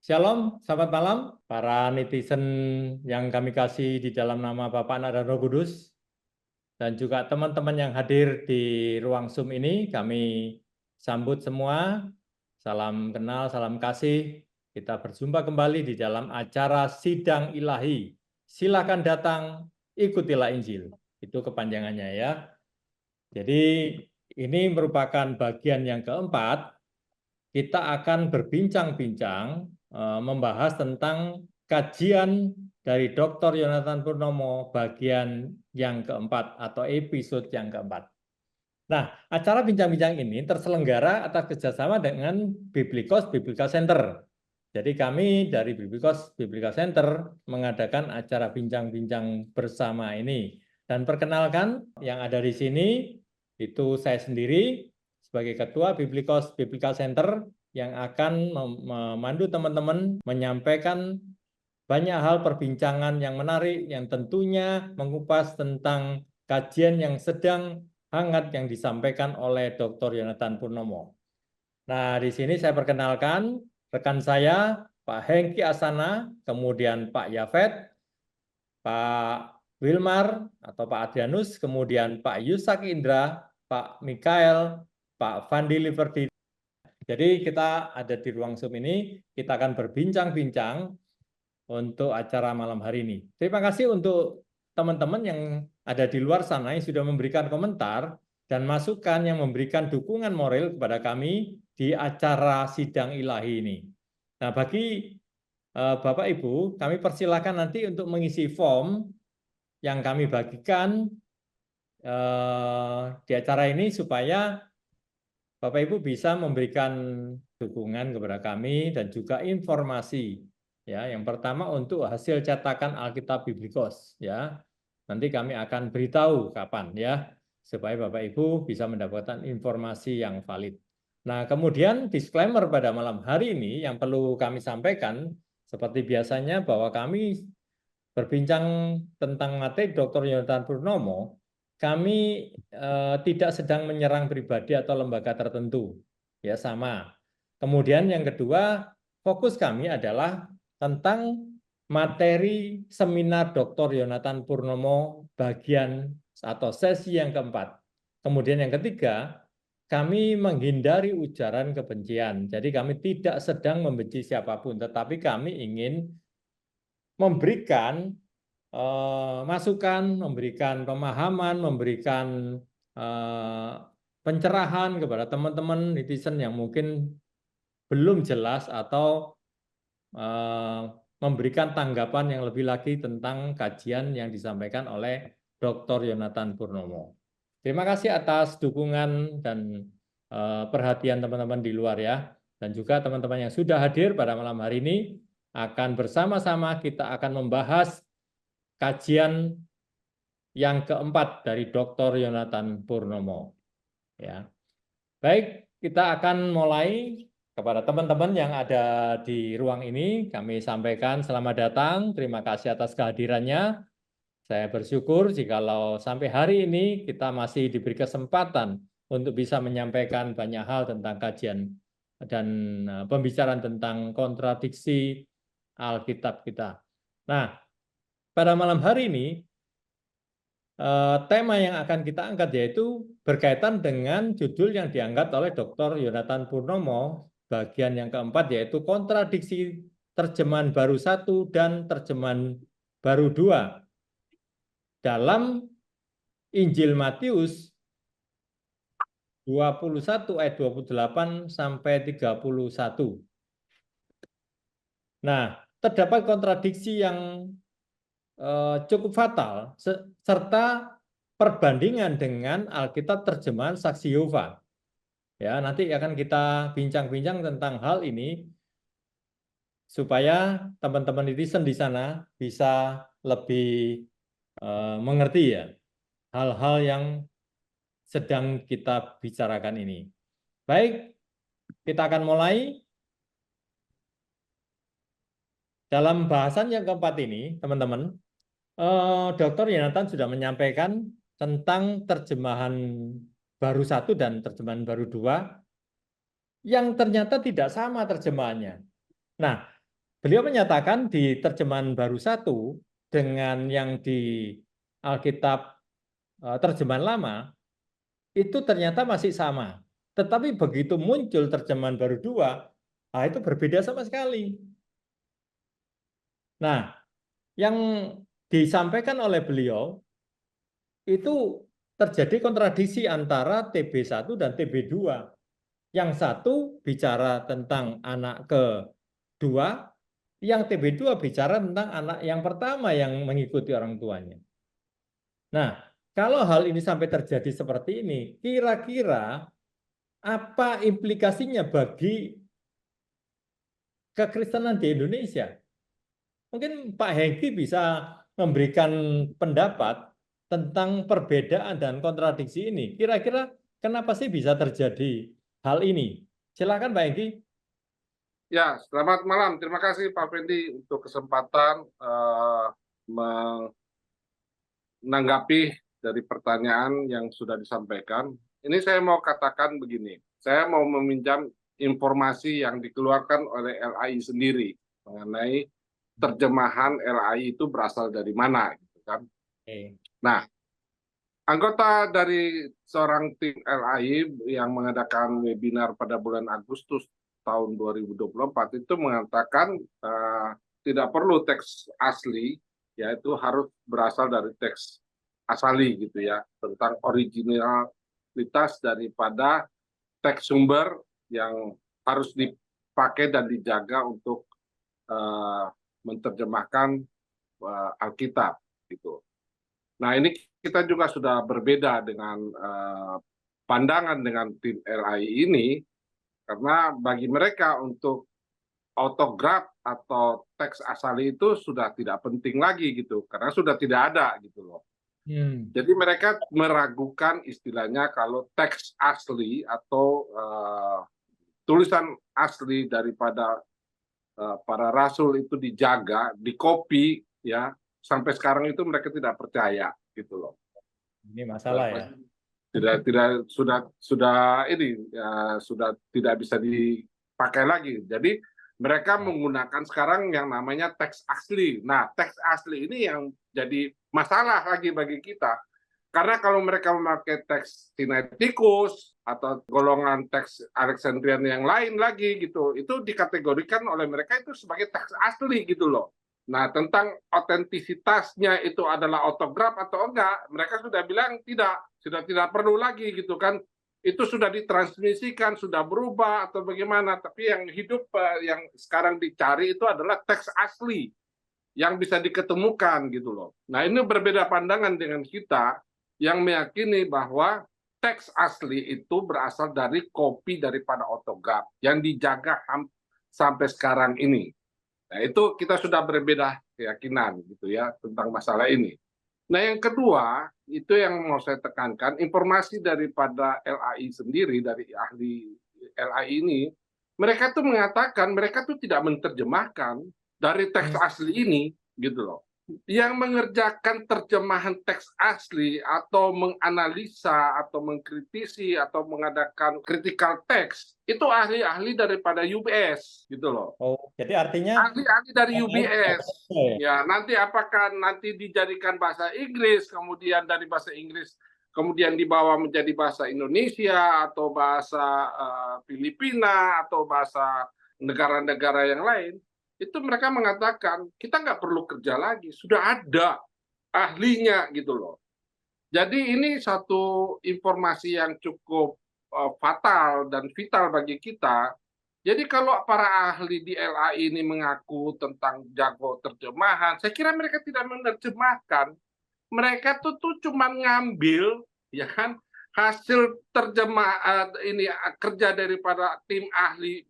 Shalom, selamat malam para netizen yang kami kasih di dalam nama Bapa, Anak, dan Roh Kudus, dan juga teman-teman yang hadir di ruang Zoom ini. Kami sambut semua, salam kenal, salam kasih. Kita berjumpa kembali di dalam acara Sidang Ilahi. Silakan datang, ikutilah Injil. Itu kepanjangannya ya. Jadi ini merupakan bagian yang keempat. Kita akan berbincang-bincang membahas tentang kajian dari Dr. Yonatan Purnomo bagian yang keempat atau episode yang keempat. Nah, acara bincang-bincang ini terselenggara atas kerjasama dengan Biblikos Biblical Center. Jadi kami dari Biblikos Biblical Center mengadakan acara bincang-bincang bersama ini. Dan perkenalkan yang ada di sini itu saya sendiri sebagai Ketua Biblikos Biblical Center yang akan memandu teman-teman menyampaikan banyak hal perbincangan yang menarik yang tentunya mengupas tentang kajian yang sedang hangat yang disampaikan oleh Dr. Yonatan Purnomo. Nah, di sini saya perkenalkan rekan saya, Pak Hengki Asana, kemudian Pak Yafet, Pak Wilmar atau Pak Adrianus, kemudian Pak Yusak Indra, Pak Mikael, Pak Fandi Liberty. Jadi kita ada di ruang Zoom ini, kita akan berbincang-bincang untuk acara malam hari ini. Terima kasih untuk teman-teman yang ada di luar sana yang sudah memberikan komentar dan masukan yang memberikan dukungan moral kepada kami di acara Sidang Ilahi ini. Nah, bagi Bapak Ibu, kami persilakan nanti untuk mengisi form yang kami bagikan di acara ini supaya Bapak Ibu bisa memberikan dukungan kepada kami dan juga informasi. Ya, yang pertama untuk hasil cetakan Alkitab Biblikos ya. Nanti kami akan beritahu kapan ya supaya Bapak Ibu bisa mendapatkan informasi yang valid. Nah, kemudian disclaimer pada malam hari ini yang perlu kami sampaikan seperti biasanya bahwa kami berbincang tentang materi Dr. Yonatan Purnomo, kami tidak sedang menyerang pribadi atau lembaga tertentu. Ya, sama. Kemudian yang kedua, fokus kami adalah tentang materi seminar Dr. Yonatan Purnomo bagian atau sesi yang keempat. Kemudian yang ketiga, kami menghindari ujaran kebencian. Jadi kami tidak sedang membenci siapapun, tetapi kami ingin memberikan masukan, memberikan pemahaman, memberikan pencerahan kepada teman-teman netizen yang mungkin belum jelas atau memberikan tanggapan yang lebih lagi tentang kajian yang disampaikan oleh Dr. Yonatan Purnomo. Terima kasih atas dukungan dan perhatian teman-teman di luar ya. Dan juga teman-teman yang sudah hadir pada malam hari ini akan bersama-sama kita akan membahas kajian yang keempat dari Dr. Yonatan Purnomo. Ya. Baik, kita akan mulai. Kepada teman-teman yang ada di ruang ini, kami sampaikan selamat datang, terima kasih atas kehadirannya. Saya bersyukur jikalau sampai hari ini kita masih diberi kesempatan untuk bisa menyampaikan banyak hal tentang kajian dan pembicaraan tentang kontradiksi Alkitab kita. Nah, pada malam hari ini, tema yang akan kita angkat yaitu berkaitan dengan judul yang diangkat oleh Dr. Yonatan Purnomo, bagian yang keempat yaitu kontradiksi terjemahan baru 1 dan terjemahan baru 2 dalam Injil Matius 21 ayat 28 sampai 31. Nah, terdapat kontradiksi yang cukup fatal serta perbandingan dengan Alkitab terjemahan Saksi Yehova. Ya, nanti akan kita bincang-bincang tentang hal ini supaya teman-teman netizen di sana bisa lebih mengerti ya hal-hal yang sedang kita bicarakan ini. Baik, kita akan mulai. Dalam bahasan yang keempat ini, teman-teman, Dr. Yonatan sudah menyampaikan tentang terjemahan baru 1 dan terjemahan baru 2 yang ternyata tidak sama terjemahannya. Nah, beliau menyatakan di terjemahan baru 1 dengan yang di Alkitab terjemahan lama itu ternyata masih sama. Tetapi begitu muncul terjemahan baru 2, itu berbeda sama sekali. Nah, yang disampaikan oleh beliau itu terjadi kontradiksi antara TB1 dan TB2. Yang satu bicara tentang anak kedua, yang TB2 bicara tentang anak yang pertama yang mengikuti orang tuanya. Nah, kalau hal ini sampai terjadi seperti ini, kira-kira apa implikasinya bagi kekristenan di Indonesia? Mungkin Pak Hengki bisa memberikan pendapat tentang perbedaan dan kontradiksi ini. Kira-kira kenapa sih bisa terjadi hal ini? Silakan Pak Hengki. Ya, selamat malam. Terima kasih Pak Fendi untuk kesempatan menanggapi dari pertanyaan yang sudah disampaikan. Ini saya mau katakan begini, saya mau meminjam informasi yang dikeluarkan oleh LAI sendiri mengenai terjemahan LAI itu berasal dari mana, gitu kan? Nah, anggota dari seorang tim LAI yang mengadakan webinar pada bulan Agustus tahun 2024 itu mengatakan tidak perlu teks asli, yaitu harus berasal dari teks asali gitu ya, tentang originalitas daripada teks sumber yang harus dipakai dan dijaga untuk menerjemahkan Alkitab gitu. Nah, ini kita juga sudah berbeda dengan pandangan dengan tim LAI ini, karena bagi mereka untuk autograf atau teks asali itu sudah tidak penting lagi gitu, karena sudah tidak ada gitu loh. Jadi mereka meragukan istilahnya kalau teks asli atau tulisan asli daripada para rasul itu dijaga, dikopi ya, sampai sekarang itu mereka tidak percaya gitu loh. Ini masalah ya. Tidak sudah ini ya, sudah tidak bisa dipakai lagi. Jadi mereka menggunakan sekarang yang namanya teks asli. Nah, teks asli ini yang jadi masalah lagi bagi kita. Karena kalau mereka memakai teks Sinaiticus atau golongan teks Alexandrian yang lain lagi gitu, itu dikategorikan oleh mereka itu sebagai teks asli gitu loh. Nah, tentang otentisitasnya itu adalah autograf atau enggak, mereka sudah bilang tidak, sudah tidak perlu lagi gitu kan. Itu sudah ditransmisikan, sudah berubah atau bagaimana, tapi yang hidup yang sekarang dicari itu adalah teks asli yang bisa diketemukan gitu loh. Nah, ini berbeda pandangan dengan kita yang meyakini bahwa teks asli itu berasal dari kopi daripada autograf yang dijaga sampai sekarang ini. Nah, itu kita sudah berbeda keyakinan gitu ya tentang masalah ini. Nah, yang kedua, itu yang mau saya tekankan, informasi daripada LAI sendiri, dari ahli LAI ini, mereka tuh mengatakan mereka tuh tidak menerjemahkan dari teks asli ini gitu loh. Yang mengerjakan terjemahan teks asli atau menganalisa atau mengkritisi atau mengadakan critical text itu ahli-ahli daripada UBS gitu loh. Oh, jadi artinya Ahli-ahli dari UBS. Ya, nanti apakah nanti dijadikan bahasa Inggris, kemudian dari bahasa Inggris kemudian dibawa menjadi bahasa Indonesia atau bahasa Filipina atau bahasa negara-negara yang lain, itu mereka mengatakan kita nggak perlu kerja lagi, sudah ada ahlinya gitu loh. Jadi ini satu informasi yang cukup fatal dan vital bagi kita. Jadi kalau para ahli di LAI ini mengaku tentang jago terjemahan, saya kira mereka tidak menerjemahkan. Mereka tuh cuma ngambil ya kan hasil terjemah ini kerja daripada tim ahli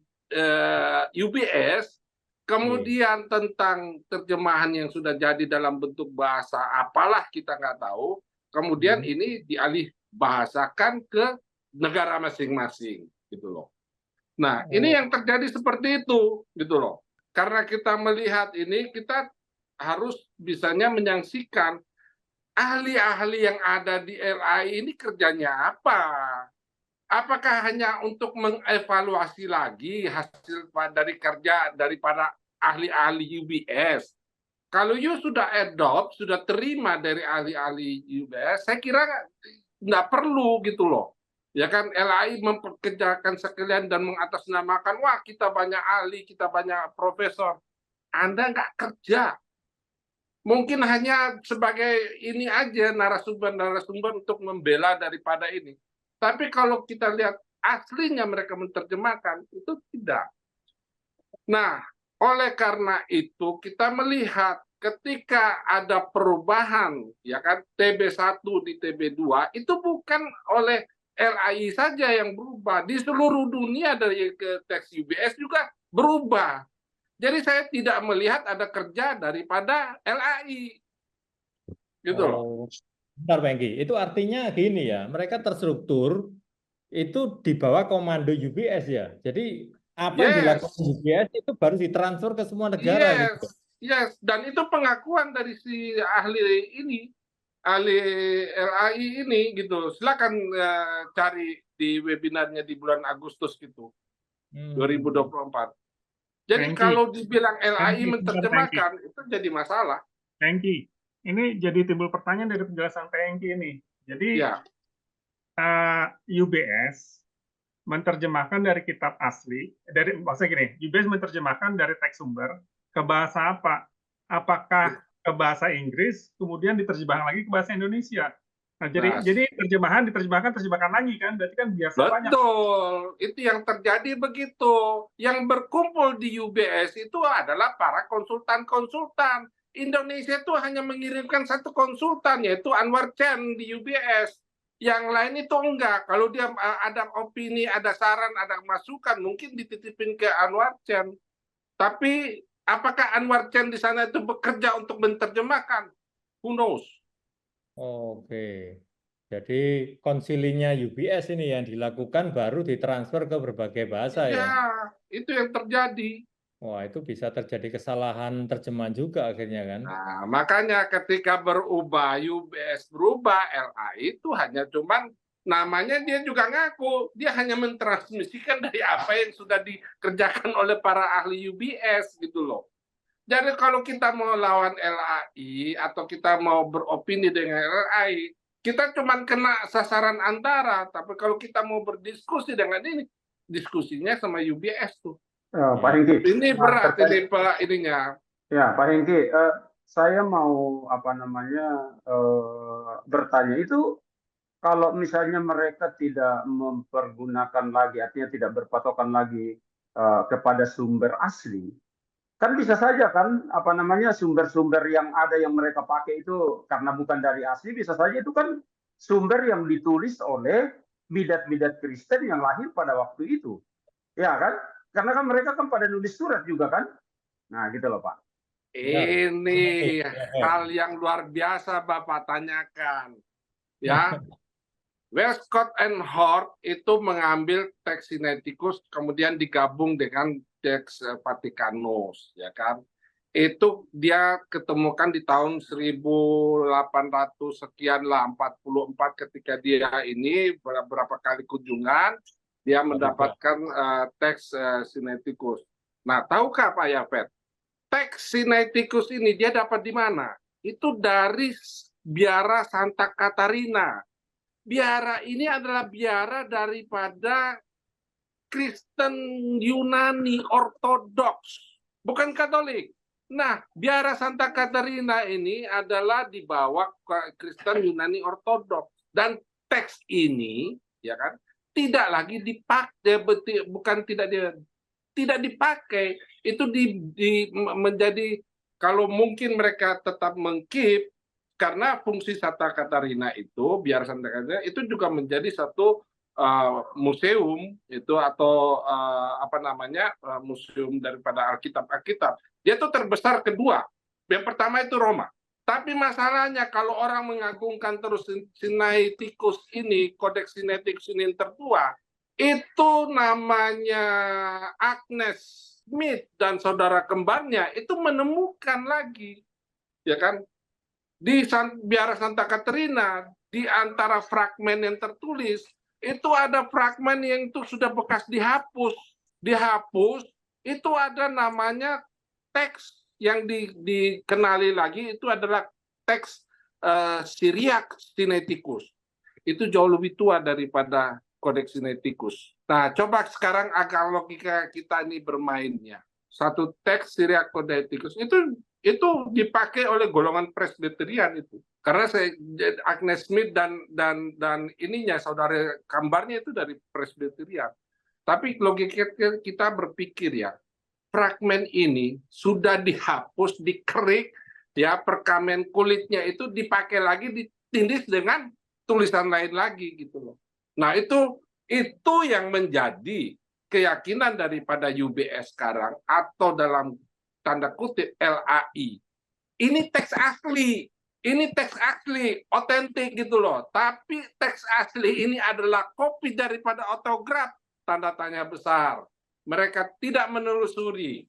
UBS, kemudian tentang terjemahan yang sudah jadi dalam bentuk bahasa apalah kita nggak tahu, kemudian ini dialih bahasakan ke negara masing-masing gitu loh. Nah, ini yang terjadi seperti itu gitu loh. Karena kita melihat ini, kita harus bisanya menyaksikan ahli-ahli yang ada di LAI ini kerjanya apa? Apakah hanya untuk mengevaluasi lagi hasil dari kerja daripada ahli-ahli UBS. Kalau you sudah adopt, sudah terima dari ahli-ahli UBS, saya kira nggak perlu gitu loh. Ya kan, LAI mempekerjakan sekalian dan mengatasnamakan, wah kita banyak ahli, kita banyak profesor. Anda nggak kerja. Mungkin hanya sebagai ini aja narasumber untuk membela daripada ini. Tapi kalau kita lihat aslinya mereka menerjemahkan, itu tidak. Nah, oleh karena itu kita melihat ketika ada perubahan, ya kan, TB1 di TB2 itu bukan oleh LAI saja yang berubah, di seluruh dunia dari ke teks UBS juga berubah. Jadi saya tidak melihat ada kerja daripada LAI, gitu loh. Oh, bentar Pak Engki. Itu artinya gini ya, mereka terstruktur itu di bawah komando UBS ya. Jadi apa yang dilakukan Yes, UBS itu baru ditransfer ke semua negara yes, gitu. yes. Dan itu pengakuan dari si ahli ini, ahli LAI ini gitu. Silakan cari di webinarnya di bulan Agustus gitu, Hmm. 2024. Jadi Frankie, kalau dibilang LAI Frankie, sebentar, Frankie. menerjemahkan itu jadi masalah. Frankie, ini jadi timbul pertanyaan dari penjelasan Frankie ini. Jadi Ya, UBS menerjemahkan dari kitab asli, maksudnya gini, UBS menerjemahkan dari teks sumber ke bahasa apa? Apakah ke bahasa Inggris, kemudian diterjemahkan lagi ke bahasa Indonesia? Nah, jadi diterjemahkan lagi kan? Berarti kan biasa banyak. betul. Itu yang terjadi begitu. Yang berkumpul di UBS itu adalah para konsultan-konsultan. Indonesia itu hanya mengirimkan satu konsultan, yaitu Anwar Chen di UBS. Yang lain itu enggak. Kalau dia ada opini, ada saran, ada masukan, mungkin dititipin ke Anwar Chen. Tapi apakah Anwar Chen di sana itu bekerja untuk menerjemahkan? Who knows? Oke. Jadi konsilinya UBS ini yang dilakukan baru ditransfer ke berbagai bahasa ya. Ya, itu yang terjadi. Wah, itu bisa terjadi kesalahan terjemahan juga akhirnya kan. Nah, makanya ketika berubah, UBS berubah, LAI itu hanya cuman namanya dia juga ngaku, dia hanya mentransmisikan dari apa yang sudah dikerjakan oleh para ahli UBS gitu loh. Jadi kalau kita mau lawan LAI atau kita mau beropini dengan LAI, kita cuman kena sasaran antara, tapi kalau kita mau berdiskusi dengan ini, diskusinya sama UBS tuh. Pak Hengki, Ini berat ini Pak ininya. ya Pak Hengki, saya mau bertanya itu kalau misalnya mereka tidak mempergunakan lagi, artinya tidak berpatokan lagi kepada sumber asli, kan bisa saja kan sumber-sumber yang ada yang mereka pakai itu karena bukan dari asli, bisa saja itu kan sumber yang ditulis oleh bidat-bidat Kristen yang lahir pada waktu itu, ya kan? Karena kan mereka kan pada nulis surat juga kan? Nah gitu loh Pak. Ini hal yang luar biasa Bapak tanyakan. Ya, Westcott and Hort itu mengambil teks Sinaiticus kemudian digabung dengan teks Vaticanus, ya kan? Itu dia ketemukan di tahun 1800 sekian lah, 44 ketika dia ini beberapa kali kunjungan dia mendapatkan teks Sinaiticus. Nah, tahukah Pak Yafet? Teks Sinaiticus ini dia dapat di mana? Itu dari biara Santa Catarina. Biara ini adalah biara daripada Kristen Yunani Ortodoks, bukan Katolik. Nah, biara Santa Catarina ini adalah di bawah Kristen Yunani Ortodoks, dan teks ini, ya kan, tidak lagi dipakai, bukan tidak dipakai, itu menjadi, kalau mungkin mereka tetap mengkeep, karena fungsi Santa Catarina itu, biar Santa Catarina itu juga menjadi satu museum itu atau museum daripada Alkitab. Dia itu terbesar kedua. Yang pertama itu Roma. Tapi masalahnya kalau orang mengagungkan terus Sinaiticus ini, Kodeks Sinaiticus ini yang tertua, itu namanya Agnes Smith dan saudara kembarnya itu menemukan lagi, ya kan, di biara Santa Catarina, di antara fragmen yang tertulis itu ada fragmen yang itu sudah bekas dihapus itu ada namanya teks yang dikenali lagi itu adalah teks Syriac Sinaiticus. Itu jauh lebih tua daripada Codex Sinaiticus. Nah, coba sekarang agar logika kita ini bermainnya. Satu teks Syriac Sinaiticus itu dipakai oleh golongan Presbyterian itu. Karena Agnes Smith dan ininya saudara kambarnya itu dari Presbyterian. Tapi logika kita berpikir ya, fragmen ini sudah dihapus, dikerik, ya perkamen kulitnya itu dipakai lagi, ditindih dengan tulisan lain lagi gitu loh. Nah itu yang menjadi keyakinan daripada UBS sekarang atau dalam tanda kutip LAI. Ini teks asli, otentik gitu loh. Tapi teks asli ini adalah kopi daripada autograf, tanda tanya besar. Mereka tidak menelusuri,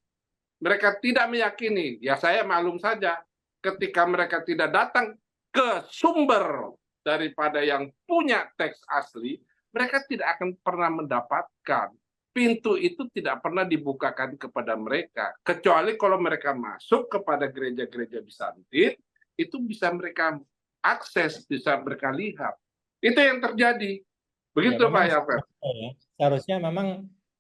mereka tidak meyakini. Ya saya maklum saja, ketika mereka tidak datang ke sumber daripada yang punya teks asli, mereka tidak akan pernah mendapatkan. Pintu itu tidak pernah dibukakan kepada mereka, kecuali kalau mereka masuk kepada gereja-gereja Bizantin, itu bisa mereka akses, bisa mereka lihat. Itu yang terjadi. Begitu Ya, Pak memang Yafet.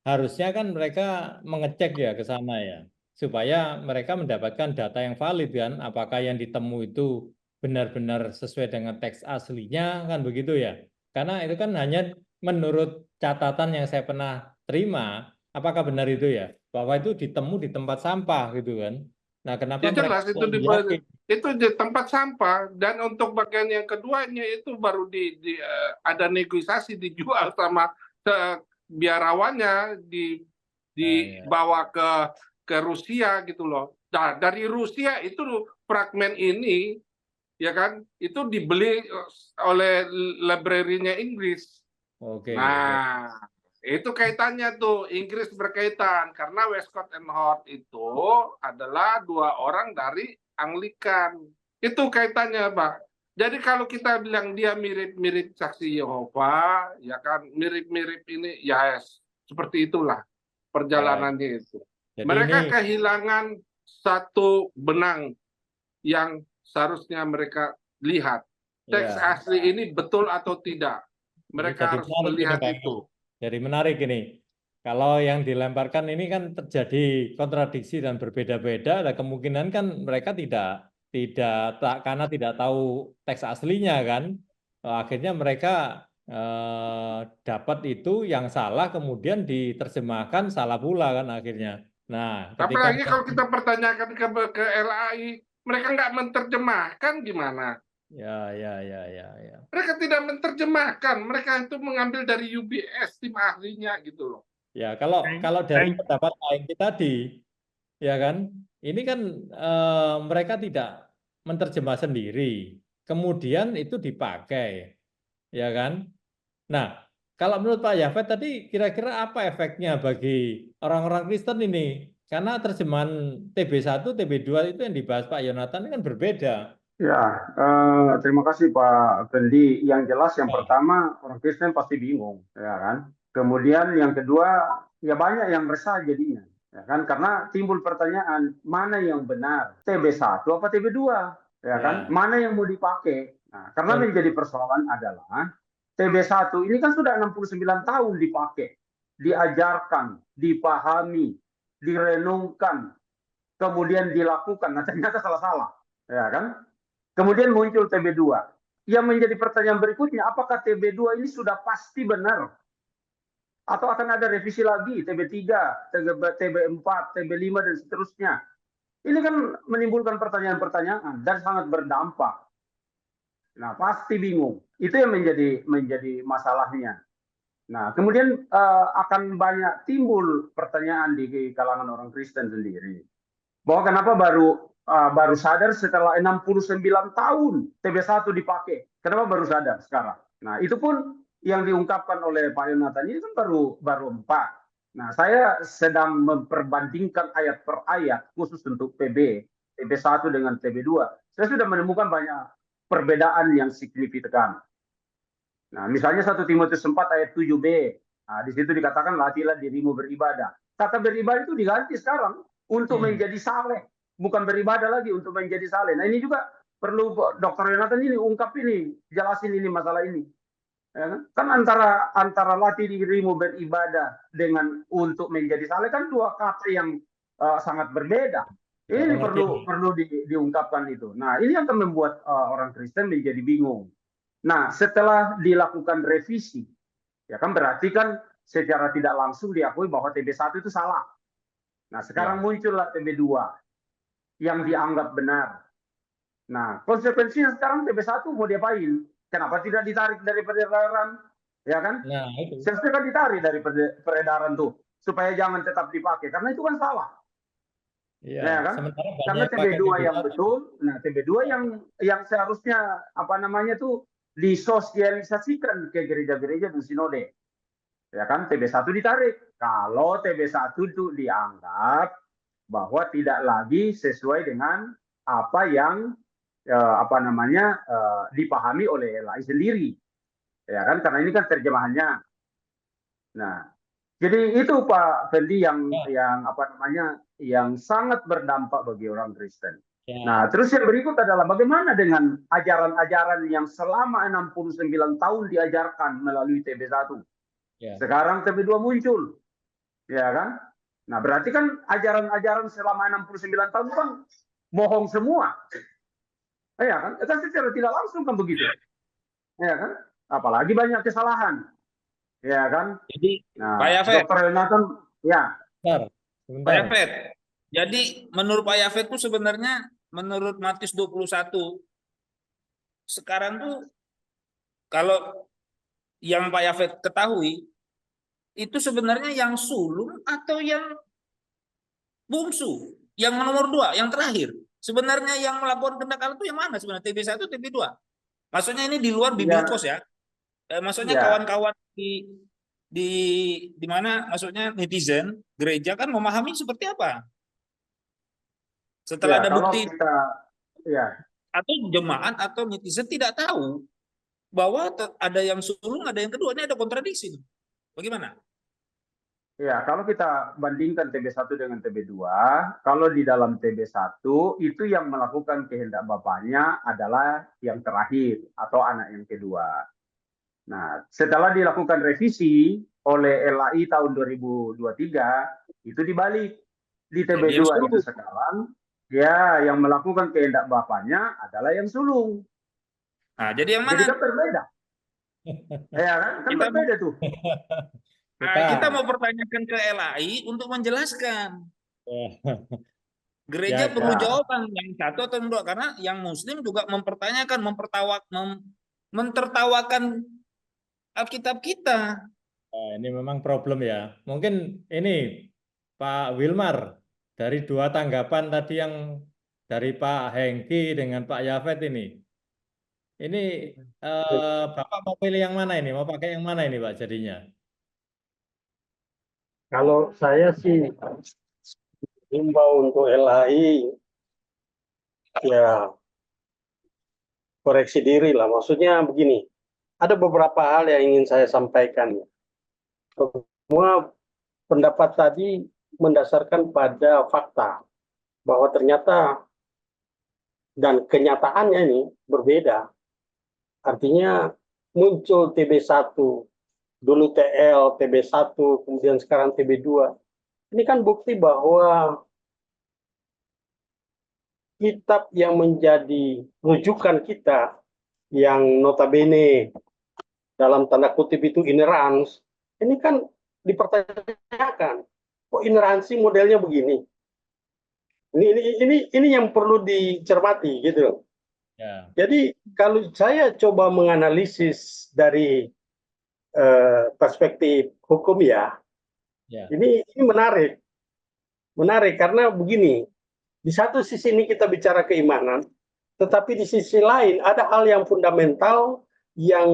harusnya kan mereka mengecek ya ke sana ya, supaya mereka mendapatkan data yang valid kan, apakah yang ditemu itu benar-benar sesuai dengan teks aslinya kan begitu ya. Karena itu kan hanya menurut catatan yang saya pernah terima, apakah benar itu ya, bahwa itu ditemu di tempat sampah gitu kan. Nah, kenapa Ya jelas mereka itu yakin? di tempat sampah, dan untuk bagian yang keduanya itu baru ada negosiasi dijual sama biarawannya, dibawa ke Rusia gitu loh. Nah, dari Rusia itu fragmen ini ya kan itu dibeli oleh library-nya Inggris. Oke. Nah, itu kaitannya tuh, Inggris berkaitan karena Westcott and Hort itu adalah dua orang dari Anglikan. Itu kaitannya, Pak. Jadi kalau kita bilang dia mirip-mirip saksi Yehova, ya kan mirip-mirip ini, ya seperti itulah perjalanannya itu. Jadi Mereka ini kehilangan satu benang yang seharusnya mereka lihat. Teks ya. asli ini betul atau tidak. Mereka Jadi harus menarik ini, melihat Pak. itu. Jadi menarik ini. Kalau yang dilemparkan ini kan terjadi kontradiksi dan berbeda-beda, ada kemungkinan kan mereka karena tidak tahu teks aslinya kan. Akhirnya mereka dapat itu yang salah, kemudian diterjemahkan salah pula kan akhirnya. Nah, ketika Apalagi kalau kita pertanyakan ke LAI, mereka nggak menerjemahkan gimana? ya. Mereka tidak menerjemahkan, mereka itu mengambil dari UBS tim ahlinya gitu loh. Ya, kalau dari pendapat lain tadi, ya kan, ini kan mereka tidak menerjemah sendiri, kemudian itu dipakai, ya kan. Nah, kalau menurut Pak Yafet tadi, kira-kira apa efeknya bagi orang-orang Kristen ini? Karena terjemahan TB1, TB2 itu yang dibahas Pak Yonatan ini kan berbeda. Ya, terima kasih Pak Fendi. Yang jelas yang Ya. pertama orang Kristen pasti bingung, ya kan. Kemudian yang kedua, ya banyak yang resah jadinya, ya kan. Karena timbul pertanyaan mana yang benar, TB1 apa TB2, ya kan? Ya. Mana yang mau dipakai? Nah, karena menjadi persoalan adalah TB1 ini kan sudah 69 tahun dipakai, diajarkan, dipahami, direnungkan, kemudian dilakukan. Nah, ternyata salah-salah, ya kan? Kemudian muncul TB2. Yang menjadi pertanyaan berikutnya, apakah TB2 ini sudah pasti benar? Atau akan ada revisi lagi, TB3, TB4, TB5, dan seterusnya. Ini kan menimbulkan pertanyaan-pertanyaan dan sangat berdampak. Nah, pasti bingung. Itu yang menjadi masalahnya. Nah, kemudian akan banyak timbul pertanyaan di kalangan orang Kristen sendiri. Bahwa kenapa baru sadar setelah 69 tahun TB1 dipakai. Kenapa baru sadar sekarang? Nah, itu pun yang diungkapkan oleh Pak Yonatan ini kan baru 4. Nah, saya sedang memperbandingkan ayat per ayat khusus untuk TB1 dengan TB2. Saya sudah menemukan banyak perbedaan yang signifikan. Nah, misalnya 1 Timotius 4 ayat 7b. Nah, di situ dikatakan latihlah dirimu beribadah. Kata beribadah itu diganti sekarang. untuk menjadi saleh, bukan beribadah lagi, untuk menjadi saleh. Nah ini juga perlu Dr. Yonatan ini ungkap ini, jelasin ini masalah ini. Ya kan antara latih dirimu beribadah dengan untuk menjadi saleh kan dua kata yang sangat berbeda. Ini perlu diungkapkan itu. Nah ini akan membuat orang Kristen menjadi bingung. Nah setelah dilakukan revisi, ya kan berarti kan secara tidak langsung diakui bahwa TB1 itu salah. Nah sekarang muncullah TB2 yang dianggap benar. Nah konsekuensinya sekarang TB1 mau diapain? Kenapa tidak ditarik dari peredaran? Ya kan? Nah, itu. Seharusnya kan ditarik dari peredaran tuh supaya jangan tetap dipakai karena itu kan salah. Iya, Ya kan? sementara Karena banyak pakai TB2 yang TB1. betul, nah TB2 yang seharusnya apa namanya tuh disosialisasikan ke gereja-gereja dan sinode. Ya kan? TB1 ditarik. Kalau TB1 itu dianggap bahwa tidak lagi sesuai dengan apa yang dipahami oleh LAI sendiri, ya kan? Karena ini kan terjemahannya. Nah, jadi itu Pak Fendi yang sangat berdampak bagi orang Kristen. Ya. Nah, terus yang berikut adalah bagaimana dengan ajaran-ajaran yang selama 69 tahun diajarkan melalui TB1. Ya. Sekarang TB2 muncul, ya kan? Nah, berarti kan ajaran-ajaran selama 69 tahun kan bohong semua. Ya kan? Kan secara tidak langsung kan begitu. Ya kan? Apalagi banyak kesalahan. Ya kan? Jadi, Nah, Pak Yafet, Dr. Yonatan, ya. Sebentar. Pak Yafet. Jadi menurut Pak Yafet itu sebenarnya menurut Matius 21 sekarang tuh kalau yang Pak Yafet ketahui itu sebenarnya yang sulung atau yang bungsu, yang nomor 2, yang terakhir. Sebenarnya yang melakukan kehendak Allah itu yang mana sebenarnya? TB1, TB2. Maksudnya ini di luar biblikos ya. Maksudnya kawan-kawan di mana maksudnya netizen gereja kan memahami seperti apa? Setelah ada bukti atau jemaat atau netizen tidak tahu bahwa ada yang sulung, ada yang kedua, ini ada kontradiksi. Bagaimana? Ya, kalau kita bandingkan TB1 dengan TB2, kalau di dalam TB1 itu yang melakukan kehendak bapaknya adalah yang terakhir atau anak yang kedua. Nah, setelah dilakukan revisi oleh LAI tahun 2023, itu dibalik. Di TB2 itu sekarang, ya yang melakukan kehendak bapaknya adalah yang sulung. Nah, jadi yang mana? Jadi kan berbeda. Ya kan berbeda tuh. Kita mau pertanyakan ke LAI untuk menjelaskan. Gereja perlu jawaban yang satu atau dua, karena yang Muslim juga mempertanyakan, mentertawakan Alkitab kita. Nah, ini memang problem ya. Mungkin ini Pak Wilmar dari dua tanggapan tadi yang dari Pak Hengki dengan Pak Yafet ini. Ini Bapak mau pilih yang mana ini? Mau pakai yang mana ini Pak jadinya? Kalau saya sih himbau untuk LAI ya koreksi diri lah. Maksudnya begini, ada beberapa hal yang ingin saya sampaikan. Semua pendapat tadi mendasarkan pada fakta bahwa ternyata dan kenyataannya ini berbeda. Artinya muncul TB1, dulu TL, TB1, kemudian sekarang TB2. Ini kan bukti bahwa kitab yang menjadi rujukan kita, yang notabene dalam tanda kutip itu inerans, ini kan dipertanyakan. Kok ineransi modelnya begini? Ini yang perlu dicermati gitu. Ya. Jadi kalau saya coba menganalisis dari perspektif hukum ya. Ini menarik karena begini, di satu sisi ini kita bicara keimanan, tetapi di sisi lain ada hal yang fundamental yang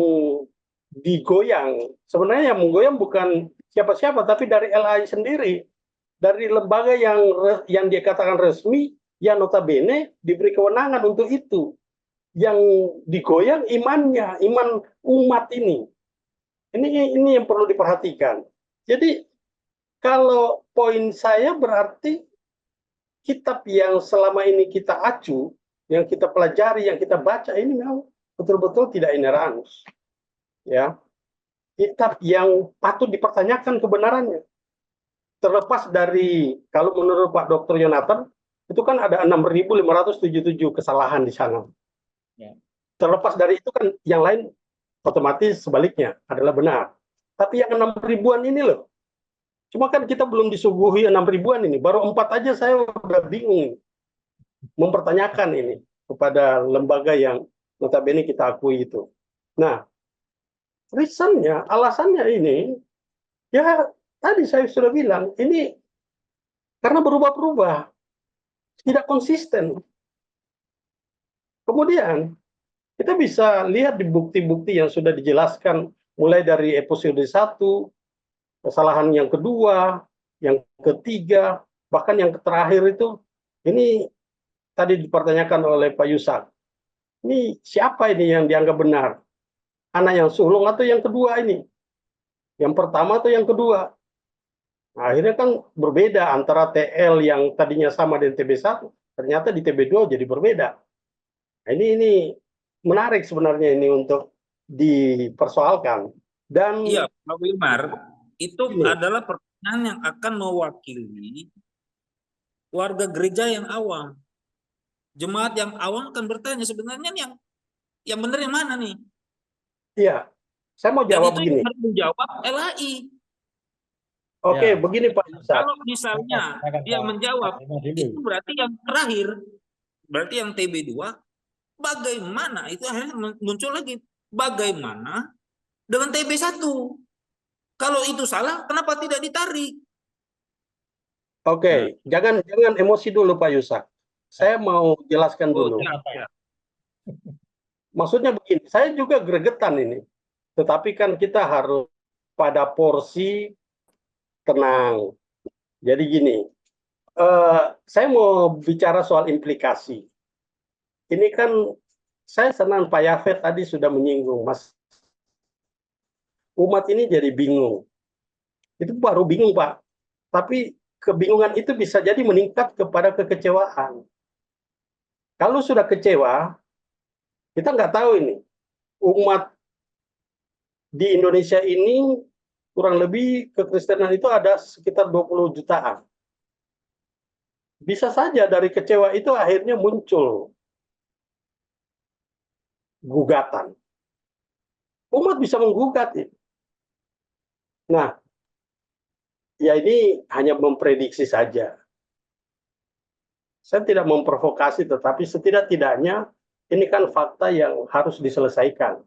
digoyang. Sebenarnya yang menggoyang bukan siapa-siapa, tapi dari LAI sendiri, dari lembaga yang dia katakan resmi, yang notabene diberi kewenangan untuk itu. Yang digoyang imannya, iman umat ini. Ini yang perlu diperhatikan. Jadi kalau poin saya berarti kitab yang selama ini kita acu, yang kita pelajari, yang kita baca ini memang betul-betul tidak ineranus. Ya, kitab yang patut dipertanyakan kebenarannya. Terlepas dari, kalau menurut Pak Dr. Yonatan, itu kan ada 6.577 kesalahan di sana. Ya. Terlepas dari itu kan yang lain otomatis sebaliknya adalah benar. Tapi yang 6 ribuan ini loh, cuma kan kita belum disuguhi 6 ribuan ini, baru 4 aja saya udah bingung mempertanyakan ini kepada lembaga yang notabene kita akui itu. Nah, reasonnya, alasannya ini, ya tadi saya sudah bilang, ini karena berubah-ubah, tidak konsisten. Kemudian, kita bisa lihat di bukti-bukti yang sudah dijelaskan, mulai dari episode 1, kesalahan yang kedua, yang ketiga, bahkan yang terakhir itu, ini tadi dipertanyakan oleh Pak Yusak. Ini siapa ini yang dianggap benar? Anak yang sulung atau yang kedua ini? Yang pertama atau yang kedua? Nah, akhirnya kan berbeda antara TL yang tadinya sama dengan TB1, ternyata di TB2 jadi berbeda. Nah, ini menarik sebenarnya ini untuk dipersoalkan. Dan Iya, Pak Wilmar, itu ini, adalah pertanyaan yang akan mewakili warga gereja yang awam. Jemaat yang awam akan bertanya sebenarnya yang benar yang mana nih? iya, saya mau Dan jawab itu begini. yang harus dijawab LAI. Oke, Ya. begini Pak Yusak. Kalau misalnya dia menjawab, itu berarti yang terakhir, berarti yang TB2, bagaimana? Itu akhirnya muncul lagi, bagaimana dengan TB1? Kalau itu salah, kenapa tidak ditarik? Oke, jangan emosi dulu Pak Yusak. Saya mau jelaskan dulu. Ya. Maksudnya begini, saya juga gregetan ini. Tetapi kan kita harus pada porsi tenang. Jadi gini, saya mau bicara soal implikasi. Ini kan saya senang Pak Yafet tadi sudah menyinggung, Mas. Umat ini jadi bingung. Itu baru bingung, Pak. Tapi kebingungan itu bisa jadi meningkat kepada kekecewaan. Kalau sudah kecewa, kita nggak tahu ini. Umat di Indonesia ini kurang lebih kekristenan itu ada sekitar 20 jutaan. Bisa saja dari kecewa itu akhirnya muncul gugatan. Umat bisa menggugat itu. Nah, ya ini hanya memprediksi saja. Saya tidak memprovokasi, tetapi setidak-tidaknya ini kan fakta yang harus diselesaikan.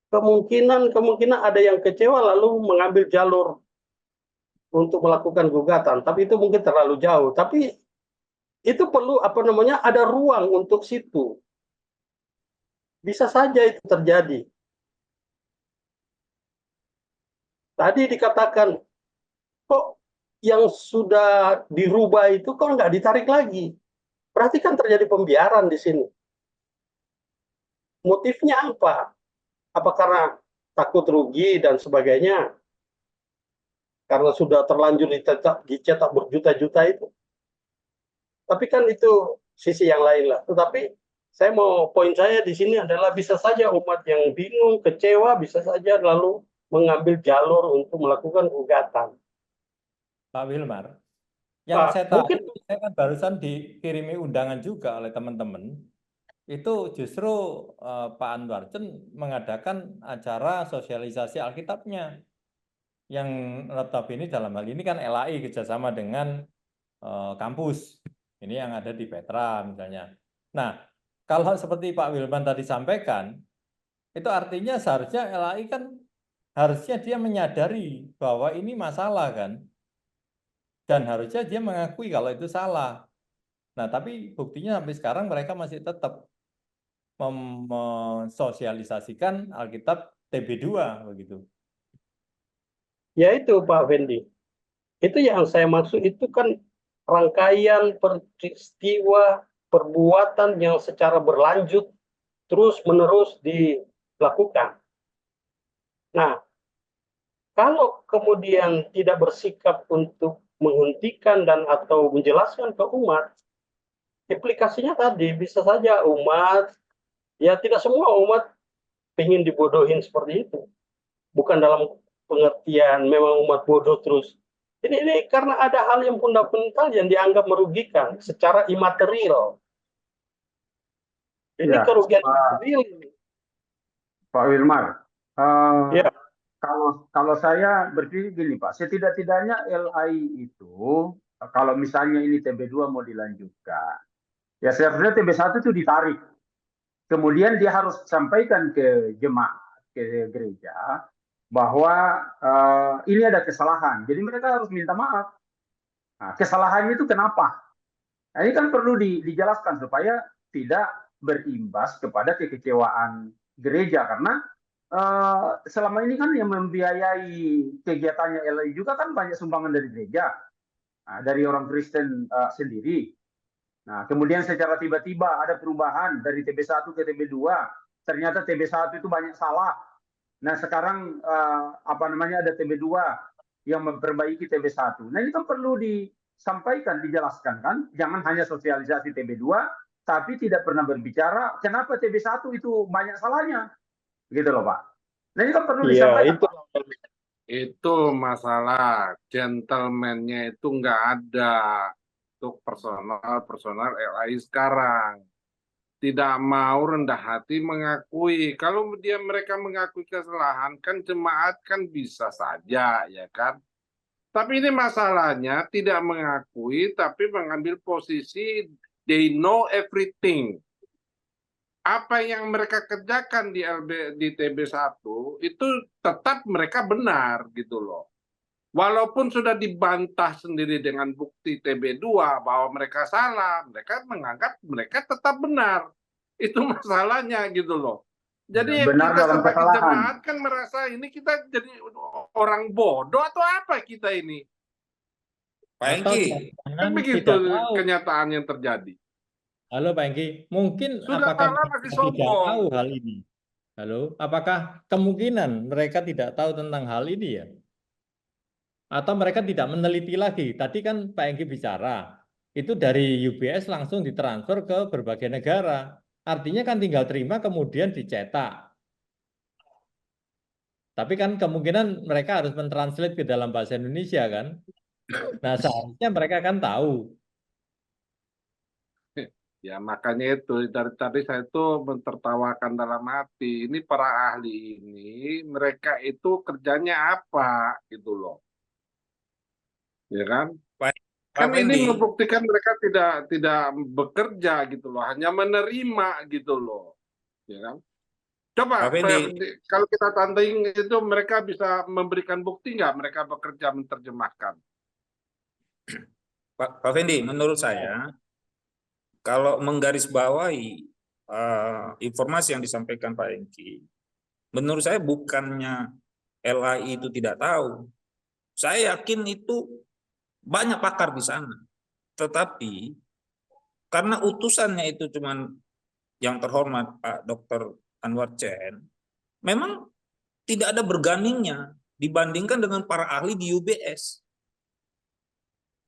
Kemungkinan ada yang kecewa lalu mengambil jalur untuk melakukan gugatan, tapi itu mungkin terlalu jauh. Tapi itu perlu ada ruang untuk situ. Bisa saja itu terjadi. Tadi dikatakan, kok yang sudah dirubah itu kok nggak ditarik lagi? Berarti kan terjadi pembiaran di sini. Motifnya apa? Apa karena takut rugi dan sebagainya? Karena sudah terlanjur dicetak berjuta-juta itu. Tapi kan itu sisi yang lain lah. Tetapi poin saya di sini adalah bisa saja umat yang bingung, kecewa, bisa saja lalu mengambil jalur untuk melakukan gugatan. Pak Wilmar, yang Pak, saya tahu, mungkin saya kan barusan dikirimi undangan juga oleh teman-teman. Itu justru Pak Anwarcen mengadakan acara sosialisasi Alkitabnya. Yang notabene dalam hal ini kan LAI kerjasama dengan kampus. Ini yang ada di Petra misalnya. Nah, kalau seperti Pak Wilman tadi sampaikan, itu artinya seharusnya LAI kan harusnya dia menyadari bahwa ini masalah kan. Dan harusnya dia mengakui kalau itu salah. Nah, tapi buktinya sampai sekarang mereka masih tetap mensosialisasikan Alkitab TB2 begitu. ya itu Pak Fendi. Itu yang saya maksud, itu kan rangkaian peristiwa perbuatan yang secara berlanjut terus-menerus dilakukan. Nah, kalau kemudian tidak bersikap untuk menghentikan dan atau menjelaskan ke umat, implikasinya tadi bisa saja umat, ya tidak semua umat ingin dibodohin seperti itu. Bukan dalam pengertian memang umat bodoh terus. Ini karena ada hal yang fundamental yang dianggap merugikan secara imaterial. Ini Ya, kerugian Pak, imaterial. Pak Wilmar, Ya. kalau saya berpikir gini Pak, setidak-tidaknya LAI itu kalau misalnya ini TB2 mau dilanjutkan, ya seharusnya TB1 itu ditarik. Kemudian dia harus sampaikan ke jemaat, ke gereja, bahwa ini ada kesalahan. Jadi mereka harus minta maaf. Nah, kesalahannya itu kenapa? Nah, ini kan perlu dijelaskan supaya tidak berimbas kepada kekecewaan gereja karena selama ini kan yang membiayai kegiatannya LAI juga kan banyak sumbangan dari gereja, dari orang Kristen sendiri. Nah, kemudian secara tiba-tiba ada perubahan dari TB1 ke TB2. Ternyata TB1 itu banyak salah. Nah, sekarang ada TB2 yang memperbaiki TB1. Nah, ini kan perlu disampaikan, dijelaskan kan. Jangan hanya sosialisasi TB2, tapi tidak pernah berbicara kenapa TB1 itu banyak salahnya. Gitu loh, Pak. Nah, ini kan perlu disampaikan, Pak. Itu masalah gentleman-nya itu nggak ada untuk personal LAI sekarang. Tidak mau rendah hati mengakui. Kalau mereka mengakui kesalahan, kan jemaat kan bisa saja, ya kan? Tapi ini masalahnya tidak mengakui, tapi mengambil posisi they know everything. Apa yang mereka kerjakan di TB1 itu tetap mereka benar gitu loh. Walaupun sudah dibantah sendiri dengan bukti TB2 bahwa mereka salah, mereka menganggap mereka tetap benar. Itu masalahnya gitu loh. Jadi Benar kita dalam sebagai kesalahan. jemaat kan merasa ini kita jadi orang bodoh atau apa kita ini? Pak Atau Hengki, Kan begitu tidak tahu. kenyataan yang terjadi. Halo Pak Hengki, mungkin Sudah apakah salah mereka masih tidak sombong. tahu hal ini? Halo, apakah kemungkinan mereka tidak tahu tentang hal ini ya? Atau mereka tidak meneliti lagi? Tadi kan Pak Hengki bicara, itu dari UBS langsung ditransfer ke berbagai negara. Artinya kan tinggal terima kemudian dicetak. Tapi kan kemungkinan mereka harus mentranslate ke dalam bahasa Indonesia kan? Nah seharusnya mereka kan tahu. Ya makanya itu dari tadi saya tuh mentertawakan dalam hati. Ini para ahli ini mereka itu kerjanya apa gitu loh. Ya kan? Pak Kan ini Fendi, membuktikan mereka tidak bekerja gitu loh, hanya menerima gitu loh. Ya kan? Coba Pak Fendi, kalau kita tanding itu mereka bisa memberikan bukti nggak mereka bekerja menerjemahkan? Pak Fendi, menurut saya kalau menggarisbawahi informasi yang disampaikan Pak Hengki, menurut saya bukannya LAI itu tidak tahu. Saya yakin itu banyak pakar di sana. Tetapi karena utusannya itu cuman yang terhormat Pak Dr. Anwar Chen, memang tidak ada bergandingnya dibandingkan dengan para ahli di UBS.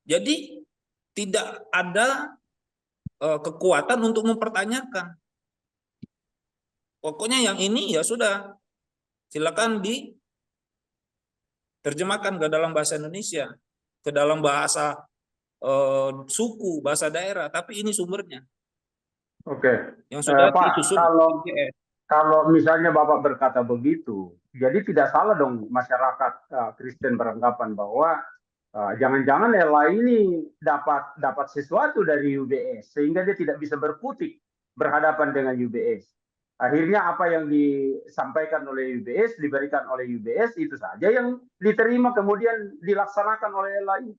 Jadi tidak ada kekuatan untuk mempertanyakan. Pokoknya yang ini ya sudah, silakan diterjemahkan ke dalam bahasa Indonesia, ke dalam bahasa suku, bahasa daerah, tapi ini sumbernya Oke. yang sudah Pak, disusun. kalau misalnya Bapak berkata begitu, jadi tidak salah dong masyarakat Kristen beranggapan bahwa jangan-jangan LAI ini dapat sesuatu dari UBS sehingga dia tidak bisa berkutik berhadapan dengan UBS. Akhirnya apa yang disampaikan oleh UBS, diberikan oleh UBS itu saja yang diterima kemudian dilaksanakan oleh LAI.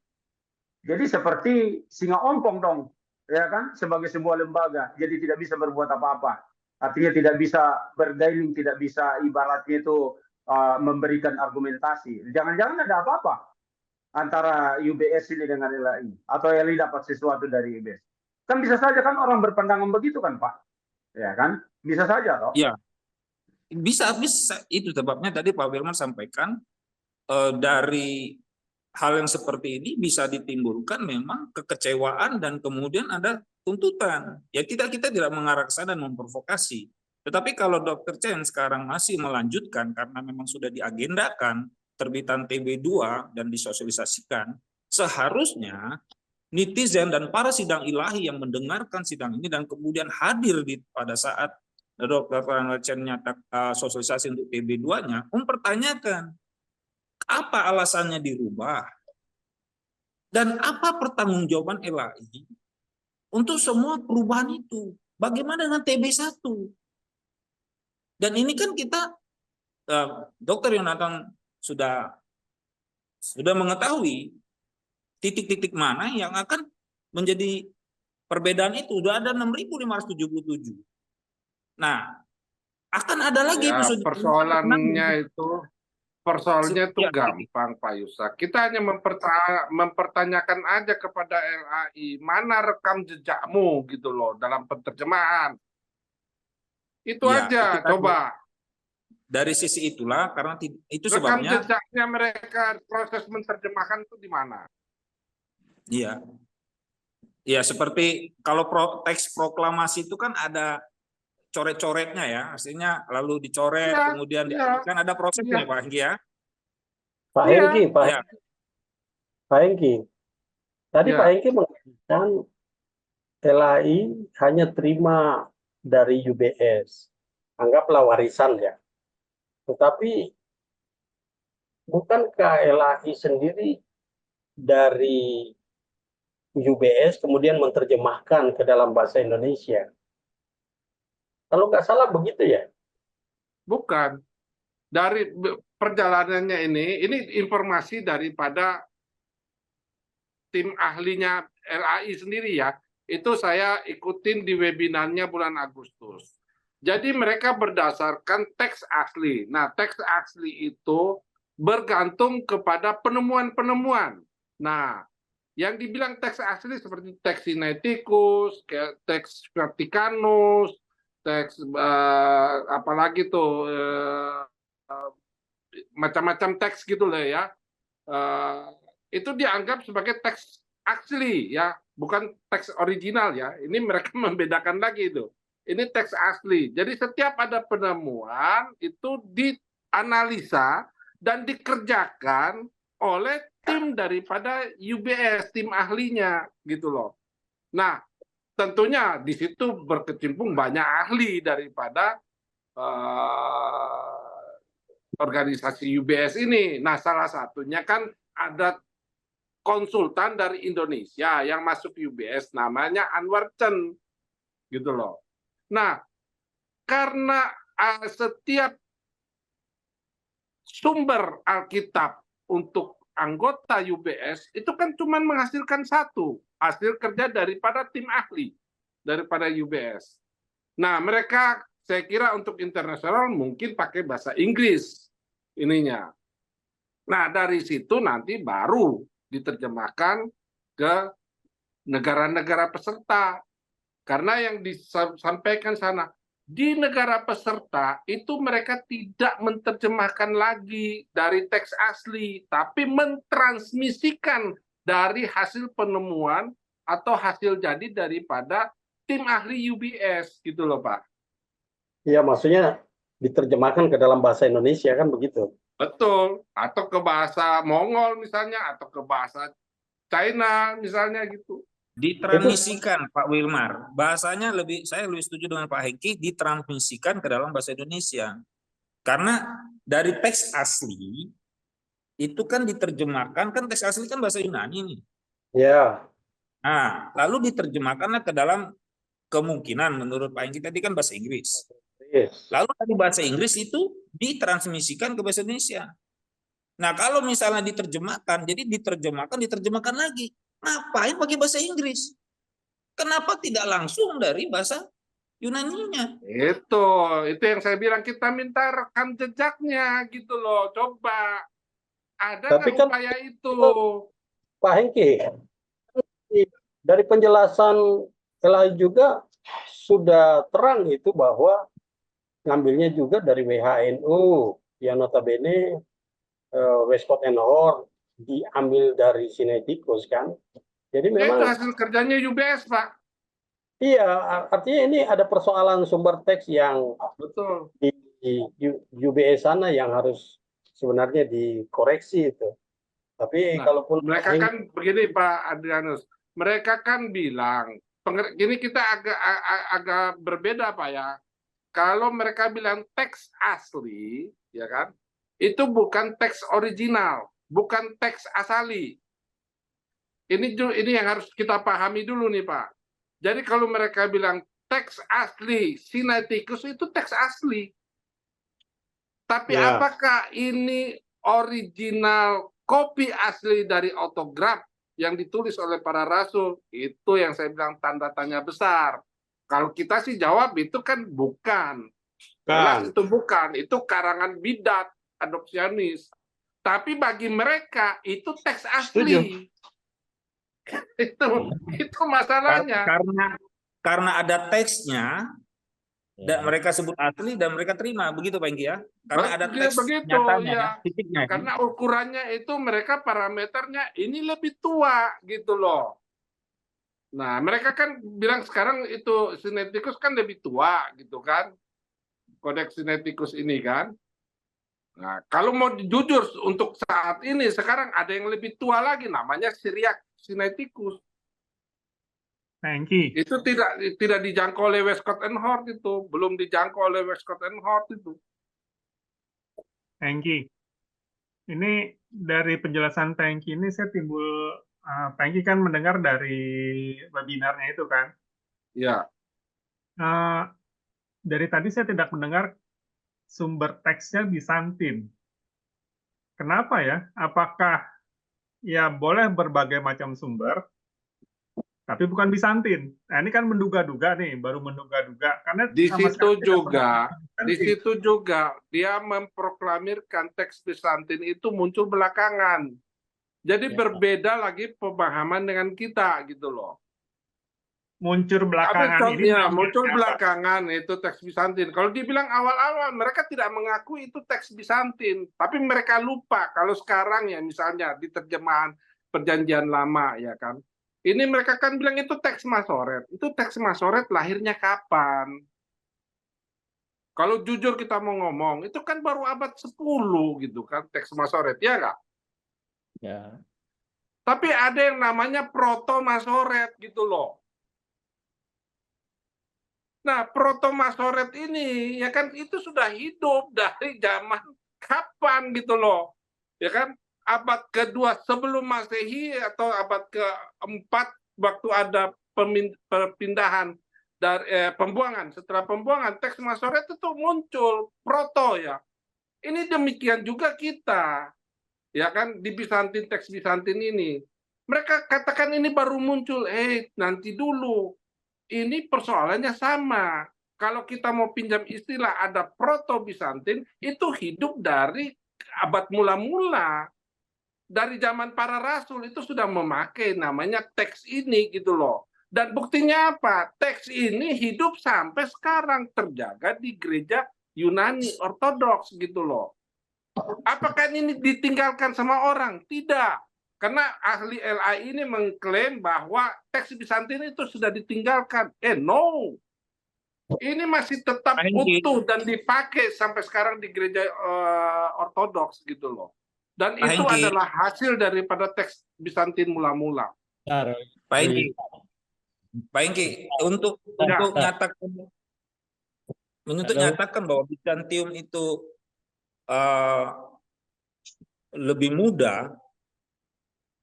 Jadi seperti singa ompong dong, ya kan, sebagai sebuah lembaga. Jadi tidak bisa berbuat apa-apa. Artinya tidak bisa berdailing, tidak bisa ibaratnya itu memberikan argumentasi. Jangan-jangan ada apa-apa antara UBS ini dengan LAI atau LAI dapat sesuatu dari UBS. Kan bisa saja kan orang berpandangan begitu kan Pak, ya kan? Bisa saja toh. Ya, bisa itu sebabnya tadi Pak Wilman sampaikan dari hal yang seperti ini bisa ditimbulkan memang kekecewaan dan kemudian ada tuntutan. Ya kita tidak mengarah ke sana dan memprovokasi. Tetapi kalau Dr. Chen sekarang masih melanjutkan karena memang sudah diagendakan terbitan TB2 dan disosialisasikan, seharusnya netizen dan para sidang ilahi yang mendengarkan sidang ini dan kemudian hadir pada saat Dr. Chen nyatak sosialisasi untuk TB2-nya, mempertanyakan apa alasannya dirubah dan apa pertanggungjawaban LAI untuk semua perubahan itu. Bagaimana dengan TB1? Dan ini kan kita, Dr. Yonatan sudah mengetahui titik-titik mana yang akan menjadi perbedaan itu. Sudah ada 6.577. Nah, akan ada lagi Ya, itu. persoalannya itu gampang, Pak Yusak. Kita hanya mempertanyakan aja kepada LAI, mana rekam jejakmu gitu loh dalam penerjemahan. Itu Ya, aja, itu coba. Dari sisi itulah, karena itu Rekam sebabnya. jejaknya mereka proses menerjemahkan itu di mana? Iya. Ya, seperti kalau teks proklamasi itu kan ada coret-coretnya ya, artinya lalu dicoret, Ya, kemudian ya, kan ada prosesnya, ya. Pak Hengki ya. Pak Iya. Hengki, Ya. Pak Hengki. Tadi Ya. Pak Hengki mengatakan LAI hanya terima dari UBS. Anggaplah warisan ya. Tetapi bukankah LAI sendiri dari UBS kemudian menerjemahkan ke dalam bahasa Indonesia? Kalau nggak salah begitu ya? Bukan. Dari perjalanannya ini informasi daripada tim ahlinya LAI sendiri ya. Itu saya ikutin di webinarnya bulan Agustus. Jadi mereka berdasarkan teks asli. Nah, teks asli itu bergantung kepada penemuan-penemuan. Nah, yang dibilang teks asli seperti teks Sinaiticus, teks Vaticanus, teks apalagi tuh macam-macam teks gitu lah ya. Itu dianggap sebagai teks asli ya, bukan teks original ya. Ini mereka membedakan lagi itu. Ini teks asli. Jadi setiap ada penemuan itu dianalisa dan dikerjakan oleh tim daripada UBS, tim ahlinya gitu loh. Nah, tentunya di situ berkecimpung banyak ahli daripada organisasi UBS ini. Nah, salah satunya kan ada konsultan dari Indonesia yang masuk UBS namanya Anwar Chen gitu loh. Nah, karena setiap sumber Alkitab untuk anggota UBS itu kan cuma menghasilkan satu hasil kerja daripada tim ahli daripada UBS. Nah, mereka saya kira untuk internasional mungkin pakai bahasa Inggris ininya. Nah, dari situ nanti baru diterjemahkan ke negara-negara peserta. Karena yang disampaikan sana, di negara peserta itu mereka tidak menerjemahkan lagi dari teks asli, tapi mentransmisikan dari hasil penemuan atau hasil jadi daripada tim ahli UBS gitu loh Pak. Iya, maksudnya diterjemahkan ke dalam bahasa Indonesia kan begitu. Betul, atau ke bahasa Mongol misalnya, atau ke bahasa China misalnya gitu. Ditransmisikan, Pak Wilmar. Bahasanya saya lebih setuju dengan Pak Hengki, ditransmisikan ke dalam bahasa Indonesia. Karena dari teks asli itu kan diterjemahkan, kan teks asli kan bahasa Yunani nih. Ya. Nah, lalu diterjemahkanlah ke dalam kemungkinan menurut Pak Hengki tadi kan bahasa Inggris. Yes. Lalu dari bahasa Inggris itu ditransmisikan ke bahasa Indonesia. Nah, kalau misalnya diterjemahkan, jadi diterjemahkan lagi. Ngapain pakai bahasa Inggris? Kenapa tidak langsung dari bahasa Yunaninya? Itu yang saya bilang, kita minta rekam jejaknya gitu loh. Coba ada nggak upaya itu? Pak Hengki, dari penjelasan LAI juga sudah terang itu bahwa ngambilnya juga dari WHNU yang notabene Westcott and Hort diambil dari Sinaiticus kan. Jadi Ya, itu memang hasil kerjanya UBS, Pak. iya, artinya ini ada persoalan sumber teks yang Betul. di UBS sana yang harus sebenarnya dikoreksi itu. Tapi Nah, kalaupun mereka kan begini Pak Adrianus, mereka kan bilang, gini kita agak berbeda Pak ya. Kalau mereka bilang teks asli, ya kan, itu bukan teks original, bukan teks asali. Ini yang harus kita pahami dulu nih Pak. Jadi kalau mereka bilang teks asli Sinaiticus itu teks asli. Tapi Ya. apakah ini original kopi asli dari autograf yang ditulis oleh para rasul? Itu yang saya bilang tanda tanya besar. Kalau kita sih jawab itu kan bukan. Jelas itu bukan. Itu karangan bidat, adopsionis. Tapi bagi mereka itu teks asli. itu masalahnya. Karena ada teksnya dan mereka sebut asli dan mereka terima, begitu Pak Engki ya? Karena ada teks begitu, nyatanya, ya. titiknya. Karena ukurannya itu mereka parameternya ini lebih tua gitu loh. Nah, mereka kan bilang sekarang itu Sinaiticus kan lebih tua gitu kan. Kodeks Sinaiticus ini kan. Nah, kalau mau jujur untuk saat ini sekarang ada yang lebih tua lagi namanya Syriac Sinaiticus. Nah, Engki, Itu tidak dijangkau oleh Westcott and Hort itu, belum dijangkau oleh Westcott and Hort itu. Engki, ini dari penjelasan Pak Engki ini saya timbul, Pak Engki kan mendengar dari webinarnya itu kan. Ya. Dari tadi saya tidak mendengar sumber teksnya Bizantin. Kenapa ya? Apakah ya boleh berbagai macam sumber, tapi bukan Bizantin? Nah, ini kan menduga-duga nih, baru menduga-duga. Karena Di sama situ sekali tidak juga, pernah di Bizantin. situ juga dia memproklamirkan teks Bizantin itu muncul belakangan. Jadi berbeda lagi pemahaman dengan kita gitu loh. Muncul belakangan ini ya, muncul apa? belakangan itu teks Bizantin. Kalau dibilang awal-awal mereka tidak mengakui itu teks Bizantin, tapi mereka lupa kalau sekarang ya misalnya di terjemahan Perjanjian Lama ya kan. Ini mereka kan bilang itu teks Masoret. Itu teks Masoret lahirnya kapan? Kalau jujur kita mau ngomong, itu kan baru abad 10 gitu kan teks Masoret, ya nggak? Ya. Tapi ada yang namanya Proto Masoret gitu loh. Nah, Proto Masoret ini ya kan itu sudah hidup dari zaman kapan gitu loh. Ya kan? Abad kedua sebelum Masehi atau abad keempat waktu ada perpindahan dari pembuangan. Setelah pembuangan teks Masoret itu muncul proto ya. Ini demikian juga kita. Ya kan di Bizantin, teks Bizantin ini. Mereka katakan ini baru muncul. Nanti dulu. Ini persoalannya sama. Kalau kita mau pinjam istilah ada proto Bizantin itu hidup dari abad mula-mula. Dari zaman para rasul itu sudah memakai namanya teks ini gitu loh. Dan buktinya apa? Teks ini hidup sampai sekarang terjaga di gereja Yunani Ortodoks gitu loh. Apakah ini ditinggalkan sama orang? Tidak. Karena ahli LAI ini mengklaim bahwa teks Bizantin itu sudah ditinggalkan. No. Ini masih tetap utuh dan dipakai sampai sekarang di gereja Ortodoks gitu loh. Dan itu adalah hasil daripada teks Bizantin mula-mula. Pak Engki, untuk nyatakan bahwa Bizantium itu lebih muda,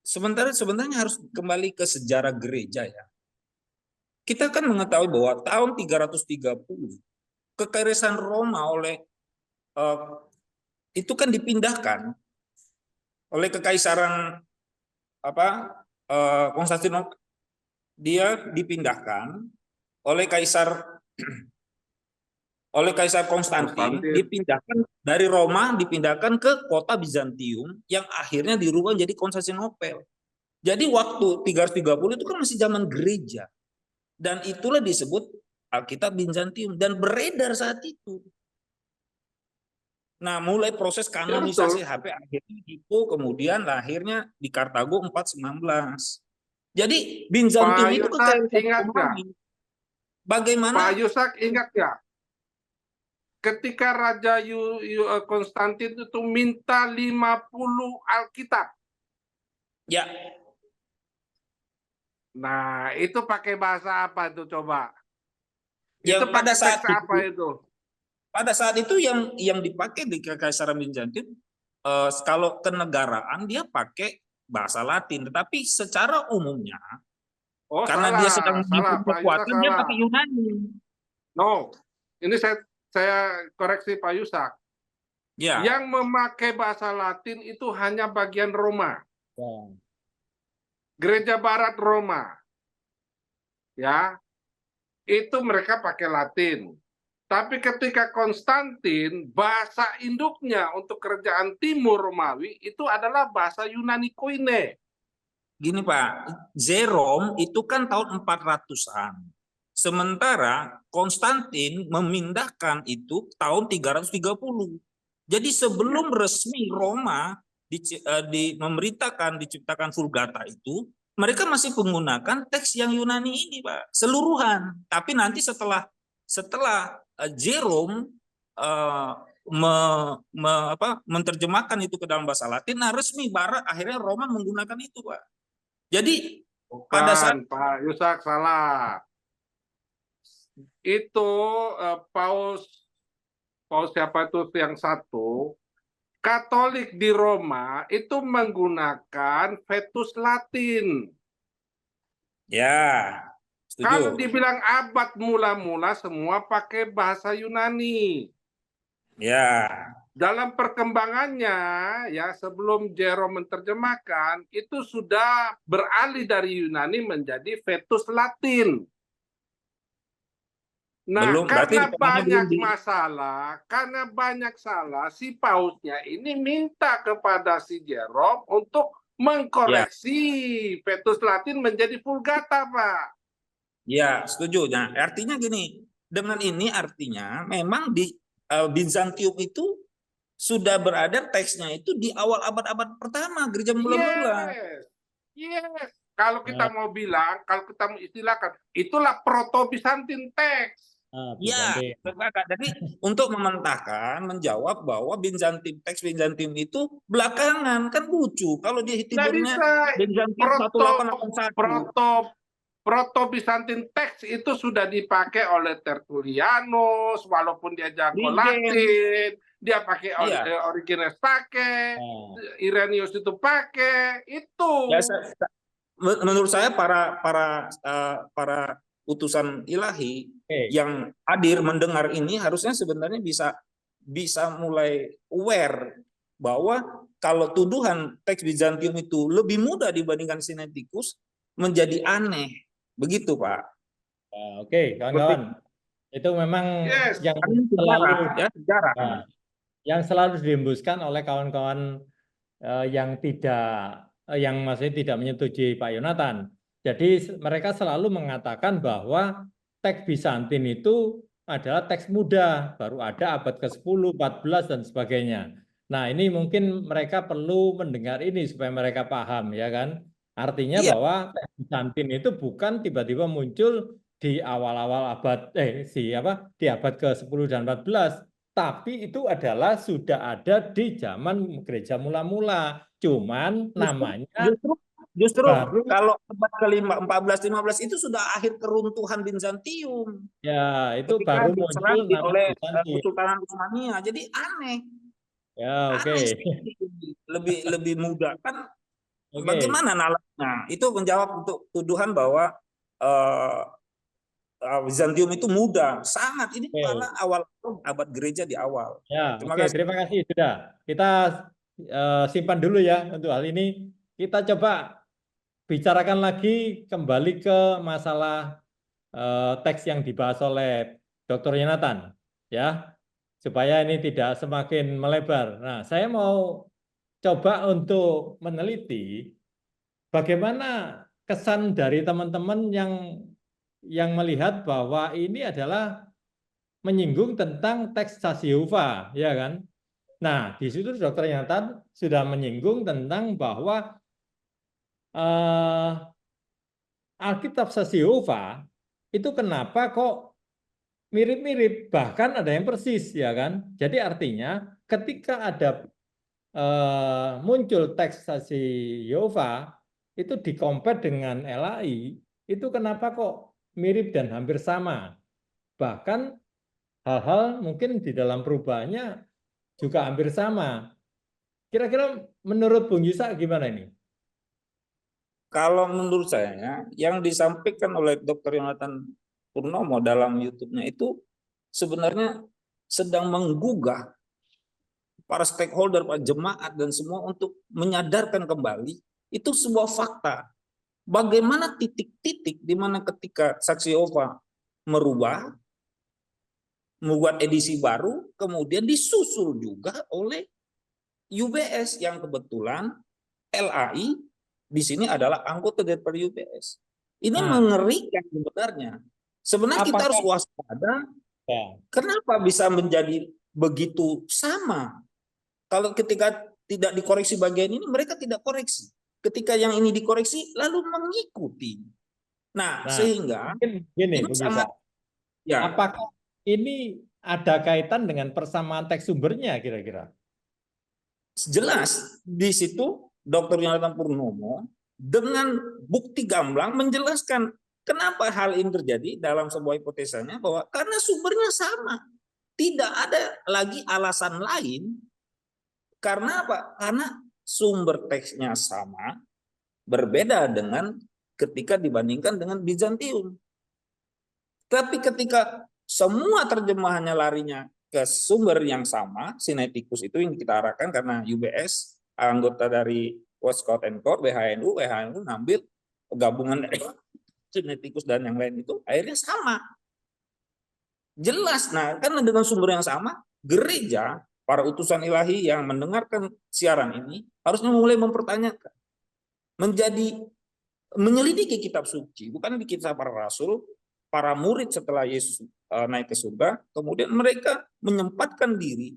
sebenarnya harus kembali ke sejarah gereja ya. Kita kan mengetahui bahwa tahun 330 kekaisaran Roma itu kan dipindahkan oleh kekaisaran Konstantinopel. Dia dipindahkan oleh Kaisar Konstantin, dipindahkan dari Roma, dipindahkan ke kota Bizantium yang akhirnya dirubah jadi Konstantinopel. Jadi waktu 330 itu kan masih zaman gereja. Dan itulah disebut Alkitab Bizantium dan beredar saat itu. Nah, mulai proses kanonisasi HP akhirnya itu kemudian lahirnya di Kartago 419. Jadi Bizantium Pak itu Yusak kekaisaran ingat nggak? Romawi. Bagaimana? Pak Yusak ingat nggak? Ketika Raja Konstantin itu minta 50 Alkitab. Ya, Nah, itu pakai bahasa apa itu coba? yang Itu pada pakai saat teks apa itu? pada saat itu yang dipakai di Kekaisaran Bizantium kalau kenegaraan dia pakai bahasa Latin, tetapi secara umumnya Oh, karena dia sedang salah, menghimpun Pak Yusak kekuatan dia salah. pakai Yunani. No, ini saya koreksi Pak Yusak. Ya, Yang memakai bahasa Latin itu hanya bagian Roma, Ya. Gereja Barat Roma, ya, itu mereka pakai Latin. Tapi ketika Konstantin, bahasa induknya untuk kerajaan Timur Romawi itu adalah bahasa Yunani Koine. gini Pak, Jerome itu kan tahun 400-an. Sementara Konstantin memindahkan itu tahun 330. Jadi sebelum resmi Roma diciptakan Vulgata itu, mereka masih menggunakan teks yang Yunani ini, Pak, seluruhan. Tapi nanti setelah Jerome menerjemahkan itu ke dalam bahasa Latin, nah resmi Barat akhirnya Roma menggunakan itu, Pak. Jadi pada saat Pak Yusak salah. Itu Paus siapa itu yang satu, Katolik di Roma itu menggunakan Vetus Latin. ya, setuju. Kalau dibilang abad mula-mula semua pakai bahasa Yunani. Ya. Dalam perkembangannya, ya sebelum Jerome menerjemahkan, itu sudah beralih dari Yunani menjadi Vetus Latin. Nah, karena banyak salah, si pausnya ini minta kepada si Jerome untuk mengkoreksi Vetus Latin menjadi Vulgata, Pak. Ya, setuju. Nah, artinya gini, dengan ini artinya memang di Bizantium itu sudah berada teksnya itu di awal abad-abad pertama gereja mula-mula. Yes. Kalau kita mau bilang, kalau kita mau istilahkan, itulah proto-Bizantin teks. Ya, jadi untuk menjawab bahwa teks Bizantium itu belakangan, kan lucu kalau dia tidurnya Bizantium 1881. Proto-Bizantin teks itu sudah dipakai oleh Tertullianus, walaupun dia jago Latin, dia pakai Origenes pakai, Irenaeus itu pakai, itu. Ya, menurut saya para utusan ilahi yang hadir mendengar ini harusnya sebenarnya bisa mulai aware bahwa kalau tuduhan teks Bizantium itu lebih mudah dibandingkan Sinaiticus menjadi aneh. Begitu, Pak. Oke, kawan-kawan. Itu memang yang sejarah. Yang selalu dihembuskan oleh kawan-kawan yang masih tidak menyetujui Pak Yonatan. Jadi mereka selalu mengatakan bahwa teks Bizantin itu adalah teks muda, baru ada abad ke-10, 14 dan sebagainya. Nah, ini mungkin mereka perlu mendengar ini supaya mereka paham, ya kan? Artinya bahwa teks Bizantin itu bukan tiba-tiba muncul di awal-awal di abad ke-10 dan 14, tapi itu adalah sudah ada di zaman gereja mula-mula. Cuman namanya justru kalau abad ke-14-15 itu sudah akhir keruntuhan Bizantium. Ya, itu baru muncul oleh Kesultanan Utsmania. Jadi aneh. Ya, oke. Lebih mudah kan. Bagaimana nalarnya? Itu menjawab untuk tuduhan bahwa Bizantium itu muda, sangat. Ini malah awal abad gereja di awal. Ya, terima kasih sudah. Kita simpan dulu ya untuk hal ini. Kita coba bicarakan lagi kembali ke masalah teks yang dibahas oleh Dr. Yonatan, ya, supaya ini tidak semakin melebar. Nah, saya mau coba untuk meneliti bagaimana kesan dari teman-teman yang melihat bahwa ini adalah menyinggung tentang teks saksi Yehova, ya kan? Nah, di situ Dr. Yonatan sudah menyinggung tentang bahwa Alkitab Sasiova itu kenapa kok mirip-mirip, bahkan ada yang persis, ya kan? Jadi artinya ketika ada muncul teks Sasiova itu di-compare dengan LAI, itu kenapa kok mirip dan hampir sama? Bahkan hal-hal mungkin di dalam perubahannya juga hampir sama. Kira-kira menurut Bung Yusak gimana ini? Kalau menurut saya, yang disampaikan oleh Dr. Yonatan Purnomo dalam YouTube-nya itu sebenarnya sedang menggugah para stakeholder, para jemaat dan semua untuk menyadarkan kembali itu sebuah fakta. Bagaimana titik-titik di mana ketika Saksi Yehova merubah, membuat edisi baru, kemudian disusul juga oleh UBS yang kebetulan LAI di sini adalah anggota daripada UBS. Ini Nah, mengerikan sebenarnya. Sebenarnya kita harus apakah waspada. ya, Kenapa bisa menjadi begitu sama? Kalau ketika tidak dikoreksi bagian ini, mereka tidak koreksi. Ketika yang ini dikoreksi, lalu mengikuti. Nah, nah, sehingga mungkin gini, ini Bung sangat, Yusak. ya, Apakah ini ada kaitan dengan persamaan teks sumbernya kira-kira? jelas di situ Dr. Yonatan Purnomo dengan bukti gamblang menjelaskan kenapa hal ini terjadi dalam sebuah hipotesanya, bahwa karena sumbernya sama. Tidak ada lagi alasan lain. Karena apa? Karena sumber teksnya sama, berbeda dengan ketika dibandingkan dengan Bizantium. Tapi ketika semua terjemahannya larinya ke sumber yang sama, Sinaiticus itu yang kita arahkan karena UBS, anggota dari Westcott and Court, WHNU ngambil gabungan dari Sinaiticus dan yang lain itu, akhirnya sama. Jelas, nah karena dengan sumber yang sama, gereja, para utusan ilahi yang mendengarkan siaran ini, harusnya mulai mempertanyakan, menyelidiki kitab suci, bukan di kisah para rasul, para murid setelah Yesus naik ke surga, kemudian mereka menyempatkan diri,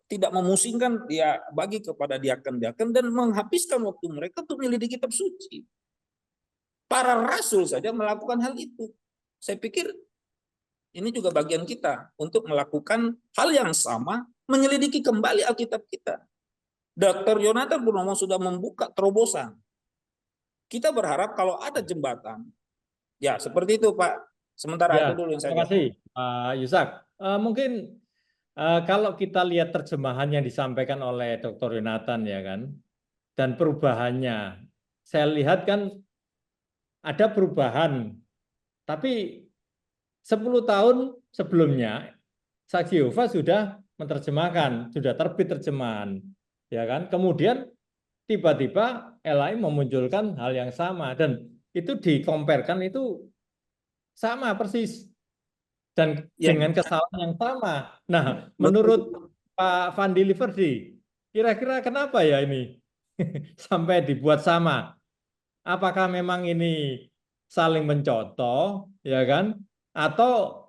tidak memusingkan dia bagi kepada diaken-diaken dan menghabiskan waktu mereka untuk menyelidiki kitab suci. Para rasul saja melakukan hal itu. Saya pikir ini juga bagian kita untuk melakukan hal yang sama, menyelidiki kembali Alkitab kita. Dr. Yonatan Purnomo sudah membuka terobosan. Kita berharap kalau ada jembatan, ya seperti itu Pak. Sementara itu Ya, dulu yang saya terima jawab. kasih, Pak Yusak. Mungkin kalau kita lihat terjemahan yang disampaikan oleh Dr. Yonatan ya kan, dan perubahannya, saya lihat kan ada perubahan, tapi 10 tahun sebelumnya Saksi Yehova sudah menerjemahkan, sudah terbit terjemahan, ya kan? Kemudian tiba-tiba LAI memunculkan hal yang sama dan itu dikomparkan itu sama persis dan Ya, dengan kesalahan yang sama. Nah, menurut Pak Fandi Liverdi, kira-kira kenapa ya ini sampai dibuat sama? Apakah memang ini saling mencontoh, ya kan? Atau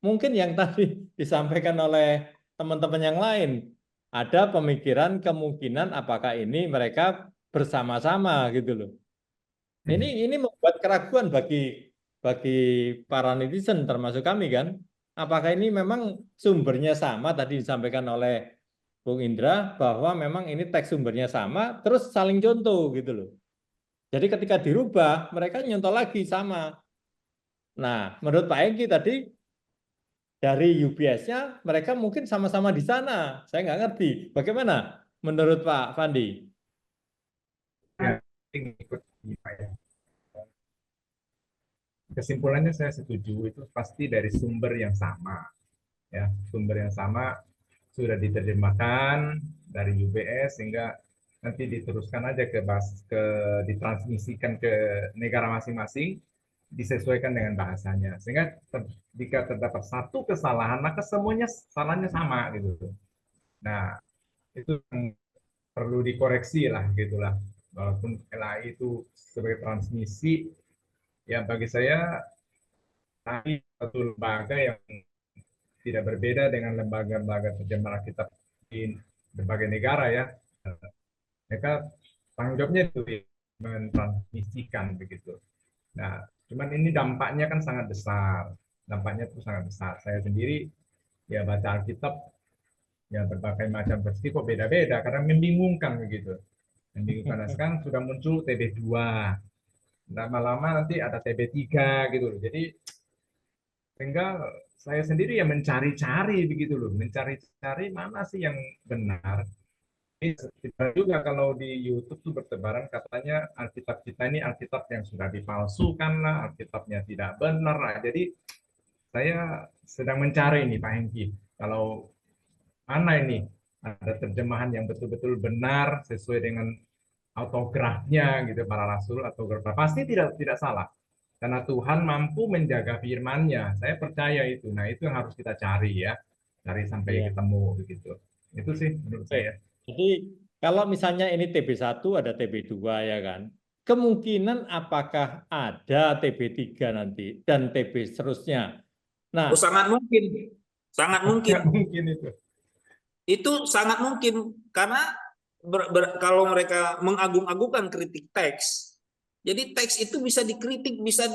mungkin yang tadi disampaikan oleh teman-teman yang lain, ada pemikiran kemungkinan apakah ini mereka bersama-sama gitu loh. Ini membuat keraguan bagi para netizen termasuk kami kan. Apakah ini memang sumbernya sama tadi disampaikan oleh Bung Indra bahwa memang ini teks sumbernya sama terus saling contoh gitu loh. Jadi ketika dirubah mereka nyontoh lagi sama. Nah, menurut Pak Engki tadi dari UBS-nya mereka mungkin sama-sama di sana. Saya nggak ngerti. Bagaimana menurut Pak Fandi? Ya, ikut Pak ya. Kesimpulannya saya setuju, itu pasti dari sumber yang sama. Ya, sumber yang sama sudah diterjemahkan dari UBS sehingga nanti diteruskan aja ditransmisikan ke negara masing-masing, disesuaikan dengan bahasanya. Sehingga jika terdapat satu kesalahan, maka semuanya salahnya sama gitu. Nah, itu perlu dikoreksi lah gitulah. Walaupun LAI itu sebagai transmisi, ya bagi saya kami satu lembaga yang tidak berbeda dengan lembaga-lembaga terjemah Alkitab di berbagai sebagai negara ya, mereka tanggung jawabnya itu mentransmisikan begitu. Nah, cuman ini dampaknya kan sangat besar. Dampaknya itu sangat besar. Saya sendiri ya baca Alkitab ya berbagai macam versi kok beda-beda karena membingungkan begitu. Membingungkan. Nah, sekarang sudah muncul TB2. Lama-lama nanti ada TB3 gitu loh. Jadi sehingga saya sendiri ya mencari-cari begitu loh, mencari-cari mana sih yang benar. Kita juga kalau di YouTube tuh bertebaran katanya Alkitab kita ini Alkitab yang sudah dipalsukan lah, Alkitabnya tidak benar lah. Jadi saya sedang mencari ini Pak Hengki, kalau mana ini ada terjemahan yang betul-betul benar sesuai dengan autografnya gitu para rasul atau pasti tidak salah. Karena Tuhan mampu menjaga firman-Nya. Saya percaya itu. Nah, itu yang harus kita cari ya. Cari sampai ketemu begitu. Itu sih menurut saya. Jadi kalau misalnya ini TB1 ada TB2 ya kan. Kemungkinan apakah ada TB3 nanti dan TB seterusnya. Nah, Oh, sangat mungkin. Sangat mungkin. Mungkin itu. Itu sangat mungkin karena kalau mereka mengagung-agungkan kritik teks, jadi teks itu bisa dikritik, bisa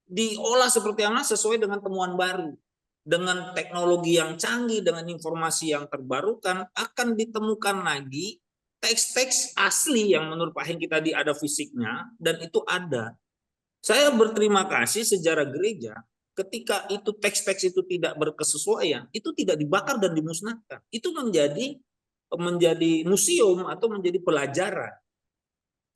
diolah seperti yang sesuai dengan temuan baru, dengan teknologi yang canggih, dengan informasi yang terbarukan, akan ditemukan lagi teks-teks asli yang menurut Pak Hengki tadi ada fisiknya dan itu ada. Saya berterima kasih sejarah gereja. Ketika itu teks-teks itu tidak berkesesuaian, itu tidak dibakar dan dimusnahkan. Itu menjadi museum atau menjadi pelajaran.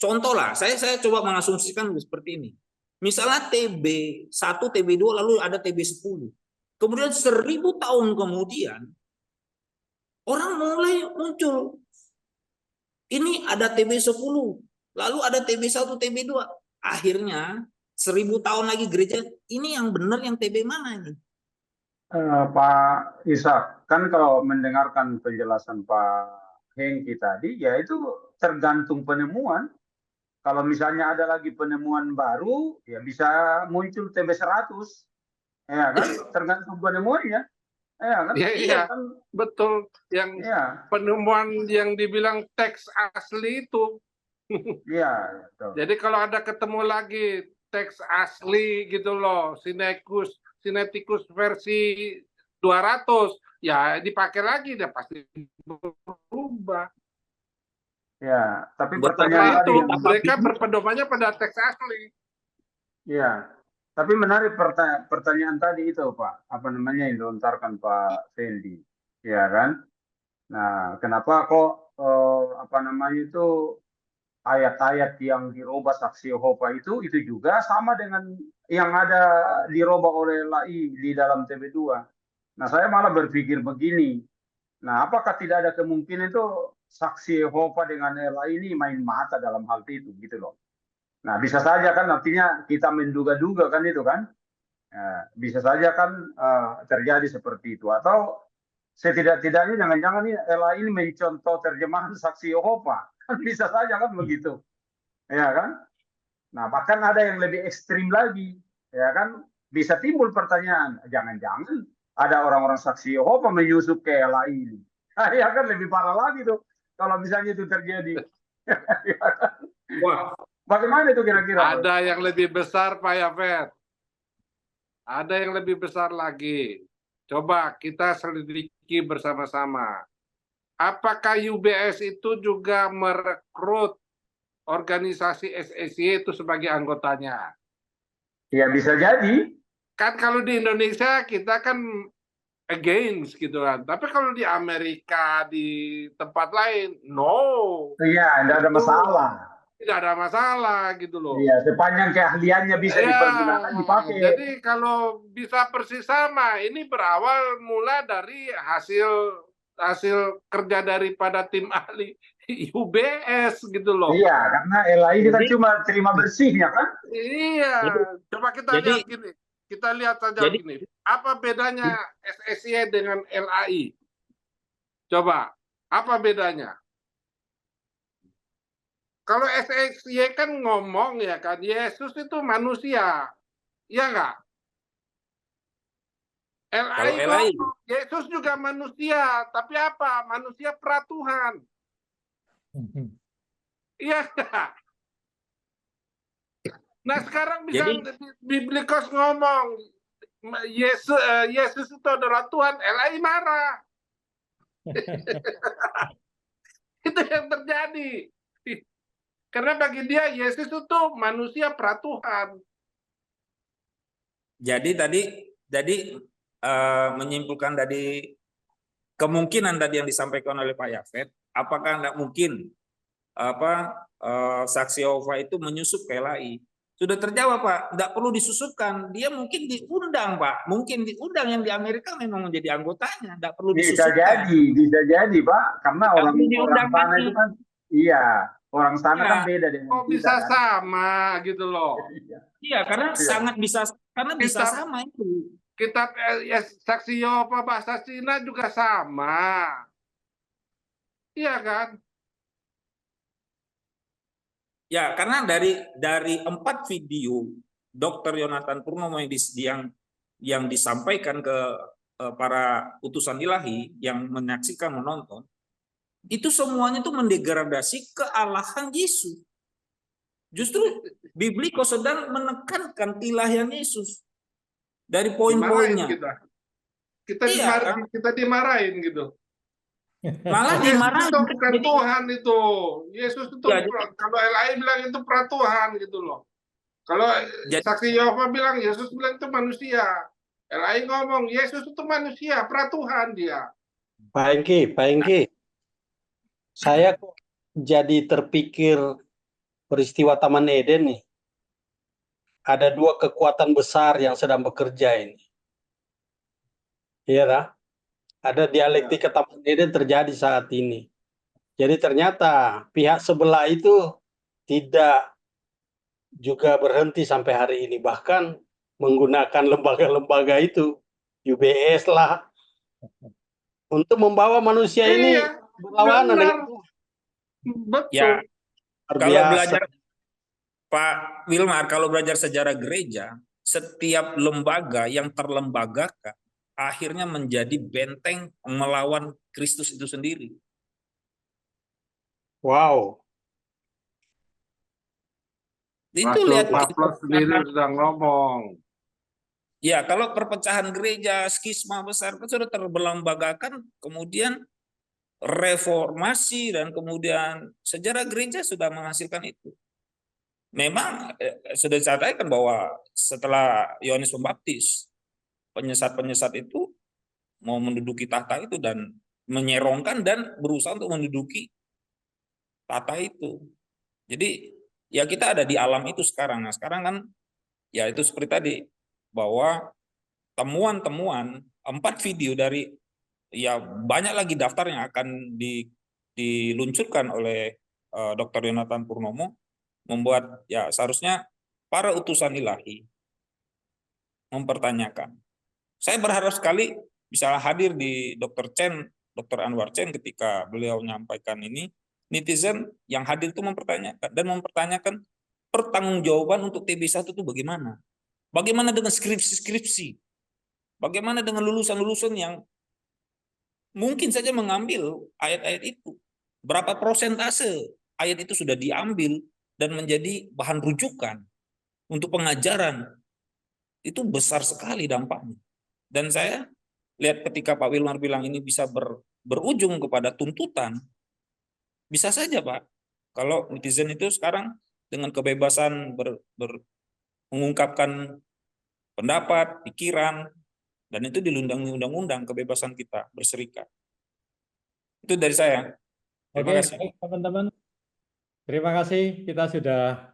Contoh lah, saya coba mengasumsikan seperti ini. Misalnya TB1, TB2, lalu ada TB10. Kemudian 1000 tahun kemudian, orang mulai muncul. Ini ada TB10, lalu ada TB1, TB2. Akhirnya 1000 tahun lagi gereja, ini yang benar yang TB mana ini? Pak Ishak, kan kalau mendengarkan penjelasan Pak Hengki tadi, ya itu tergantung penemuan. Kalau misalnya ada lagi penemuan baru, ya bisa muncul TB100, ya kan? Tergantung penemuannya, ya kan? Iya, Kan? betul. Yang Ya, penemuan yang dibilang teks asli itu. iya. Betul. Jadi kalau ada ketemu lagi teks asli gitu loh, Sinaiticus versi 200, ya dipakai lagi, dia pasti berubah. Ya, tapi Betul, pertanyaan Karena tadi itu yang mereka berpedomannya pada teks asli. ya, tapi menarik pertanyaan tadi itu Pak, apa namanya yang dilontarkan Pak Fendi, ya kan? Nah, kenapa kok apa namanya itu ayat-ayat yang dirubah saksi Yehova itu juga sama dengan yang ada dirubah oleh LAI di dalam TB2. Nah, saya malah berpikir begini. Nah, apakah tidak ada kemungkinan itu saksi Yehova dengan LAI ini main mata dalam hal itu gitu loh. Nah, bisa saja kan artinya kita menduga-duga kan itu kan. Bisa saja kan terjadi seperti itu atau setidak-tidaknya jangan-jangan ini LAI ini mencontoh terjemahan saksi Yehova. Kan bisa saja kan begitu. Ya kan? Nah, bahkan ada yang lebih ekstrim lagi, ya kan? Bisa timbul pertanyaan, jangan-jangan ada orang-orang saksi Yehova menyusup ke LAI ini. Nah, ya kan lebih parah lagi tuh kalau misalnya itu terjadi. Wah, Bagaimana itu kira-kira? Ada yang lebih besar, Pak Yafet. Ada yang lebih besar lagi. Coba kita selidiki bersama-sama. Apakah UBS itu juga merekrut organisasi SSY itu sebagai anggotanya? Ya bisa jadi. Kan kalau di Indonesia kita kan against gitu kan. Tapi kalau di Amerika, di tempat lain, no. Iya, tidak ada masalah. Tidak ada masalah gitu loh. Iya, sepanjang keahliannya bisa Ya, dipergunakan, dipakai. jadi kalau bisa persis sama, ini berawal mula dari hasil kerja daripada tim ahli UBS gitu loh. Iya, karena LAI kita cuma terima bersihnya kan. Iya, coba kita lihat gini. Kita lihat saja gini. Apa bedanya SSY dengan LAI? Coba, apa bedanya? Kalau SSY kan ngomong ya kan, Yesus itu manusia. Iya nggak? LAI LAI. ngomong, Yesus juga manusia, tapi apa? Manusia peratuhan. Iya nggak? Nah sekarang bisa Biblikos ngomong, Yesus itu adalah Tuhan, LAI marah. Itu yang terjadi. Karena bagi dia Yesus itu manusia peratuhan. Jadi menyimpulkan dari kemungkinan tadi yang disampaikan oleh Pak Yafet, apakah nggak mungkin saksi Yehova itu menyusup ke LAI? Sudah terjawab Pak, nggak perlu disusupkan. Dia mungkin diundang Pak, mungkin diundang yang di Amerika memang menjadi anggotanya, nggak perlu disusupkan. Bisa jadi Pak, karena orang diundang sana lagi. itu kan, iya, orang sana Ya. kan beda dengan Kok kita. bisa Kan? sama gitu loh. Iya, karena sangat bisa, karena bisa Kitab- sama itu. Kitab saksi Yehova bahasa Cina juga sama. Iya kan? Ya, karena dari 4 video Dr. Yonatan Purnomo yang disampaikan ke para utusan ilahi yang menyaksikan, menonton, itu semuanya itu mendegradasi kealahan Yesus. Justru Bibliko sedang menekankan keilahian Yesus dari poin-poinnya. Dimarahin kita dimarahin gitu. Malah Yesus dimarahin. itu bukan Tuhan itu. Yesus itu Ya, kalau LAI bilang itu peratuhan gitu loh. Kalau saksi Yehova bilang Yesus bilang itu manusia. LAI ngomong Yesus itu manusia, peratuhan dia. Pak Hengki, saya kok jadi terpikir peristiwa Taman Eden nih. Ada 2 kekuatan besar yang sedang bekerja ini. Iya lah. Ada dialektika Taman Eden terjadi saat ini. Jadi ternyata pihak sebelah itu tidak juga berhenti sampai hari ini. Bahkan menggunakan lembaga-lembaga itu, UBS lah, untuk membawa manusia ini berlawanan dengan Tuhan. Betul. Ya, kalau Biasa. belajar Pak Wilmar, kalau belajar sejarah gereja, setiap lembaga yang terlembagakan akhirnya menjadi benteng melawan Kristus itu sendiri. Wow. Itu lihat Pavlos sendiri sudah ngomong. ya, kalau perpecahan gereja, skisma besar itu sudah terlembagakan, kemudian reformasi dan kemudian sejarah gereja sudah menghasilkan itu. Memang sudah disampaikan bahwa setelah Yohanes Pembaptis, penyesat-penyesat itu mau menduduki tahta itu dan menyerongkan dan berusaha untuk menduduki tahta itu. Jadi ya kita ada di alam itu sekarang. Nah sekarang kan ya itu seperti tadi bahwa temuan-temuan 4 video dari ya banyak lagi daftar yang akan diluncurkan oleh Dr. Yonatan Purnomo membuat ya seharusnya para utusan ilahi mempertanyakan. Saya berharap sekali bisa hadir di Dr. Anwar Chen ketika beliau menyampaikan ini, netizen yang hadir itu mempertanyakan pertanggungjawaban untuk TB1 itu bagaimana? Bagaimana dengan skripsi-skripsi? Bagaimana dengan lulusan-lulusan yang mungkin saja mengambil ayat-ayat itu? Berapa persentase ayat itu sudah diambil dan menjadi bahan rujukan untuk pengajaran? Itu besar sekali dampaknya. Dan saya lihat ketika Pak Wilmar bilang ini bisa berujung kepada tuntutan, bisa saja Pak. Kalau netizen itu sekarang dengan kebebasan mengungkapkan pendapat, pikiran, dan itu dilindungi undang-undang kebebasan kita berserikat. Itu dari saya. Terima kasih. Baik, teman-teman. Terima kasih. Kita sudah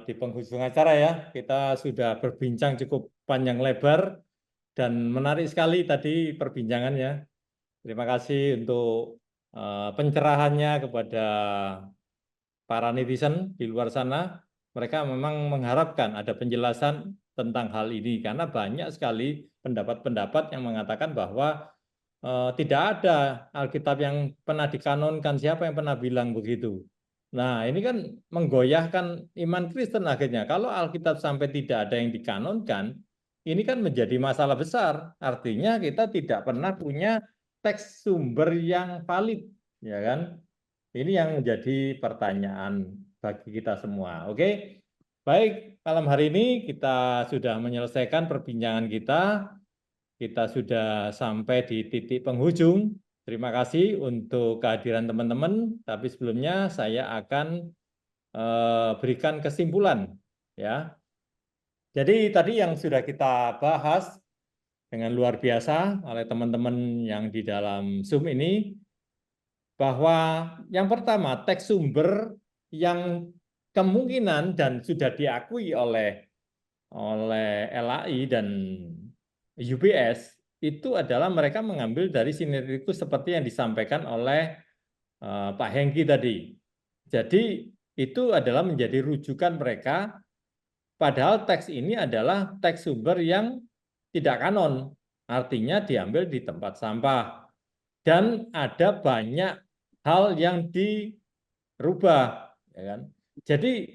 di penghujung acara ya. Kita sudah berbincang cukup panjang lebar dan menarik sekali tadi perbincangannya. Terima kasih untuk pencerahannya kepada para netizen di luar sana. Mereka memang mengharapkan ada penjelasan tentang hal ini karena banyak sekali pendapat-pendapat yang mengatakan bahwa tidak ada Alkitab yang pernah dikanonkan. Siapa yang pernah bilang begitu? Nah, ini kan menggoyahkan iman Kristen akhirnya. Kalau Alkitab sampai tidak ada yang dikanonkan, ini kan menjadi masalah besar. Artinya kita tidak pernah punya teks sumber yang valid, ya kan? Ini yang menjadi pertanyaan bagi kita semua. Oke, baik, malam hari ini kita sudah menyelesaikan perbincangan kita. Kita sudah sampai di titik penghujung. Terima kasih untuk kehadiran teman-teman. Tapi sebelumnya saya akan berikan kesimpulan, ya. Jadi tadi yang sudah kita bahas dengan luar biasa oleh teman-teman yang di dalam Zoom ini, bahwa yang pertama teks sumber yang kemungkinan dan sudah diakui oleh LAI dan UBS itu adalah mereka mengambil dari sinergikus seperti yang disampaikan oleh Pak Hengki tadi. Jadi itu adalah menjadi rujukan mereka, padahal teks ini adalah teks sumber yang tidak kanon, artinya diambil di tempat sampah. Dan ada banyak hal yang dirubah, ya kan? Jadi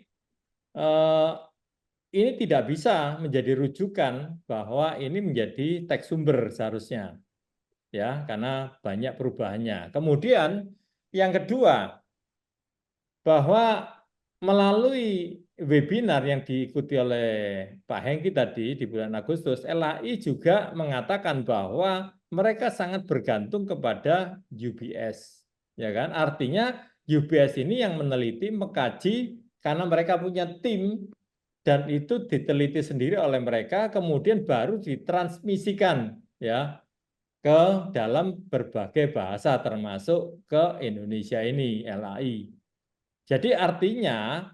ini tidak bisa menjadi rujukan bahwa ini menjadi teks sumber seharusnya, ya, karena banyak perubahannya. Kemudian yang kedua, bahwa melalui webinar yang diikuti oleh Pak Hengki tadi di bulan Agustus, LAI juga mengatakan bahwa mereka sangat bergantung kepada UBS, ya kan? Artinya UBS ini yang meneliti, mengkaji, karena mereka punya tim dan itu diteliti sendiri oleh mereka, kemudian baru ditransmisikan, ya, ke dalam berbagai bahasa termasuk ke Indonesia ini, LAI. Jadi artinya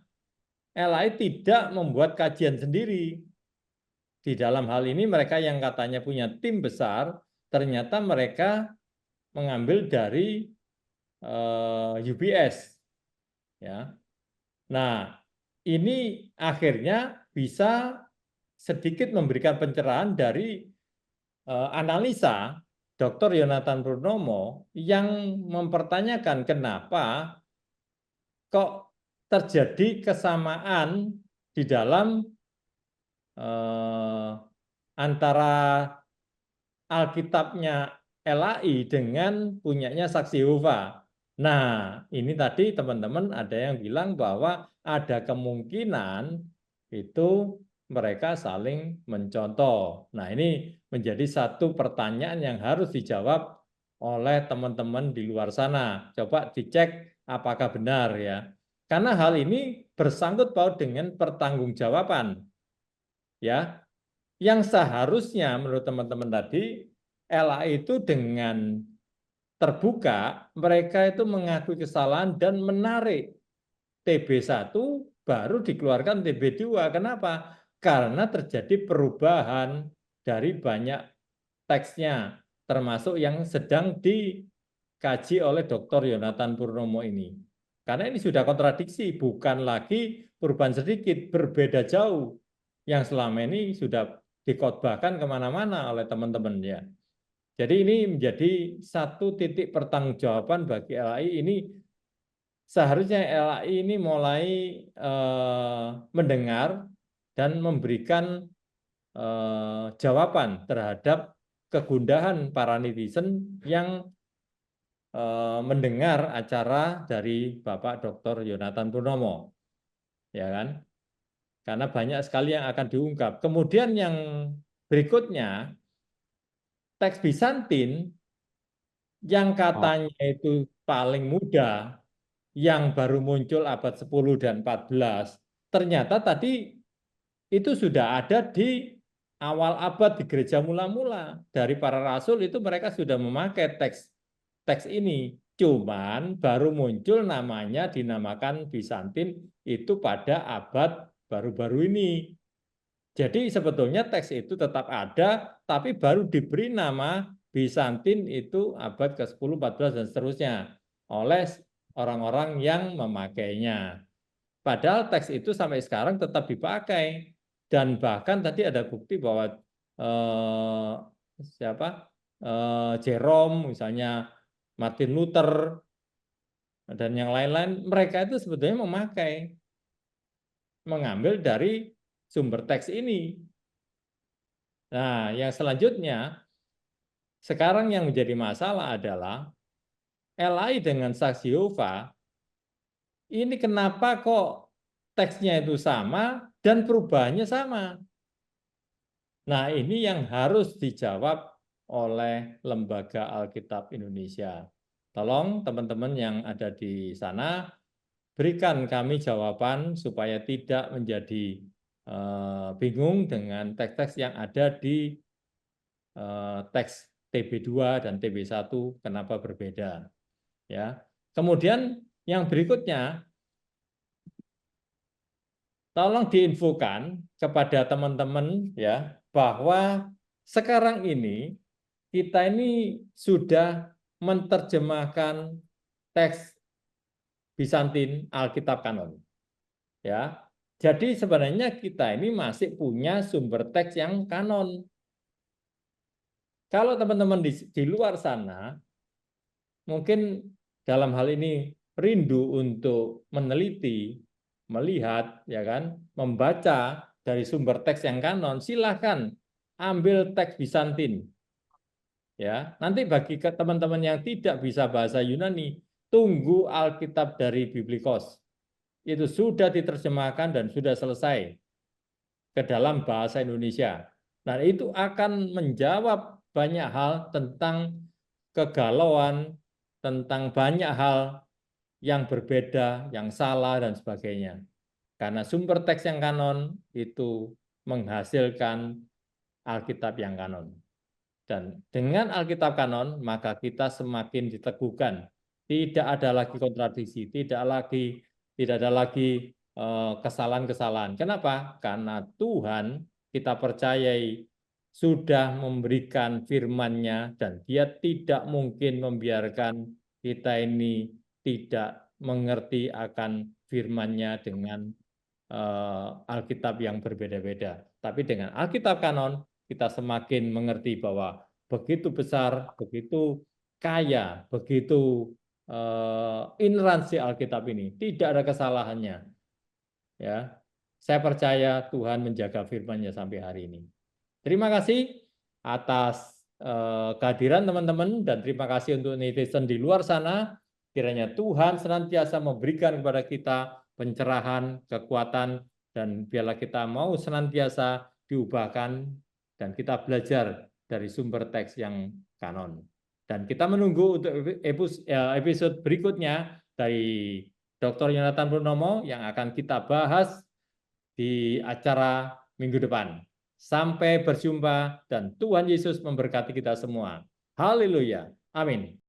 LAI tidak membuat kajian sendiri. Di dalam hal ini mereka yang katanya punya tim besar, ternyata mereka mengambil dari UBS. Ya. Nah, ini akhirnya bisa sedikit memberikan pencerahan dari analisa Dr. Yonatan Purnomo yang mempertanyakan kenapa kok terjadi kesamaan di dalam antara Alkitabnya LAI dengan punyanya Saksi Yehova. Nah, ini tadi teman-teman ada yang bilang bahwa ada kemungkinan itu mereka saling mencontoh. Nah, ini menjadi satu pertanyaan yang harus dijawab oleh teman-teman di luar sana. Coba dicek apakah benar, ya. Karena hal ini bersangkut paut dengan pertanggungjawaban, ya, yang seharusnya menurut teman-teman tadi LAI itu dengan terbuka mereka itu mengakui kesalahan dan menarik TB1 baru dikeluarkan TB2. Kenapa? Karena terjadi perubahan dari banyak teksnya, termasuk yang sedang dikaji oleh Dr. Yonatan Purnomo ini. Karena ini sudah kontradiksi, bukan lagi perubahan sedikit, berbeda jauh. Yang selama ini sudah dikhotbahkan kemana-mana oleh teman-teman, ya. Jadi ini menjadi satu titik pertanggungjawaban bagi LAI ini. Seharusnya LAI ini mulai mendengar dan memberikan jawaban terhadap kegundahan para netizen yang mendengar acara dari Bapak Dr. Yonatan Purnomo, ya kan? Karena banyak sekali yang akan diungkap. Kemudian yang berikutnya, teks Bizantin yang katanya itu paling muda, yang baru muncul abad 10 dan 14, ternyata tadi itu sudah ada di awal abad di gereja mula-mula. Dari para rasul itu mereka sudah memakai teks ini. Cuman baru muncul namanya dinamakan Bizantin itu pada abad baru-baru ini. Jadi sebetulnya teks itu tetap ada, tapi baru diberi nama Bizantin itu abad ke-10, 14, dan seterusnya oleh orang-orang yang memakainya. Padahal teks itu sampai sekarang tetap dipakai. Dan bahkan tadi ada bukti bahwa Jerome, misalnya Martin Luther, dan yang lain-lain, mereka itu sebetulnya mengambil dari sumber teks ini. Nah, yang selanjutnya, sekarang yang menjadi masalah adalah LAI dengan saksi Yehova, ini kenapa kok teksnya itu sama dan perubahannya sama? Nah, ini yang harus dijawab oleh Lembaga Alkitab Indonesia. Tolong teman-teman yang ada di sana, berikan kami jawaban supaya tidak menjadi bingung dengan teks-teks yang ada di teks TB2 dan TB1, kenapa berbeda. Ya. Kemudian yang berikutnya, tolong diinfokan kepada teman-teman ya bahwa sekarang ini kita ini sudah menerjemahkan teks Bizantin Alkitab Kanon. Ya. Jadi sebenarnya kita ini masih punya sumber teks yang kanon. Kalau teman-teman di luar sana mungkin dalam hal ini rindu untuk meneliti, melihat, ya kan, membaca dari sumber teks yang kanon, silahkan ambil teks Bizantin. Ya, nanti bagi teman-teman yang tidak bisa bahasa Yunani, tunggu Alkitab dari Biblikos. Itu sudah diterjemahkan dan sudah selesai ke dalam bahasa Indonesia. Nah, itu akan menjawab banyak hal tentang kegalauan, tentang banyak hal yang berbeda, yang salah, dan sebagainya. Karena sumber teks yang kanon itu menghasilkan Alkitab yang kanon. Dan dengan Alkitab kanon, maka kita semakin diteguhkan. Tidak ada lagi kontradiksi, tidak ada lagi kesalahan-kesalahan. Kenapa? Karena Tuhan kita percayai sudah memberikan firman-Nya dan Dia tidak mungkin membiarkan kita ini tidak mengerti akan firman-Nya dengan Alkitab yang berbeda-beda. Tapi dengan Alkitab kanon, kita semakin mengerti bahwa begitu besar, begitu kaya, begitu ineransi Alkitab ini, tidak ada kesalahannya. Ya, saya percaya Tuhan menjaga firman-Nya sampai hari ini. Terima kasih atas kehadiran teman-teman dan terima kasih untuk netizen di luar sana. Kiranya Tuhan senantiasa memberikan kepada kita pencerahan, kekuatan, dan biarlah kita mau senantiasa diubahkan dan kita belajar dari sumber teks yang kanon. Dan kita menunggu untuk episode berikutnya dari Dr. Yonatan Purnomo yang akan kita bahas di acara minggu depan. Sampai berjumpa dan Tuhan Yesus memberkati kita semua. Haleluya. Amin.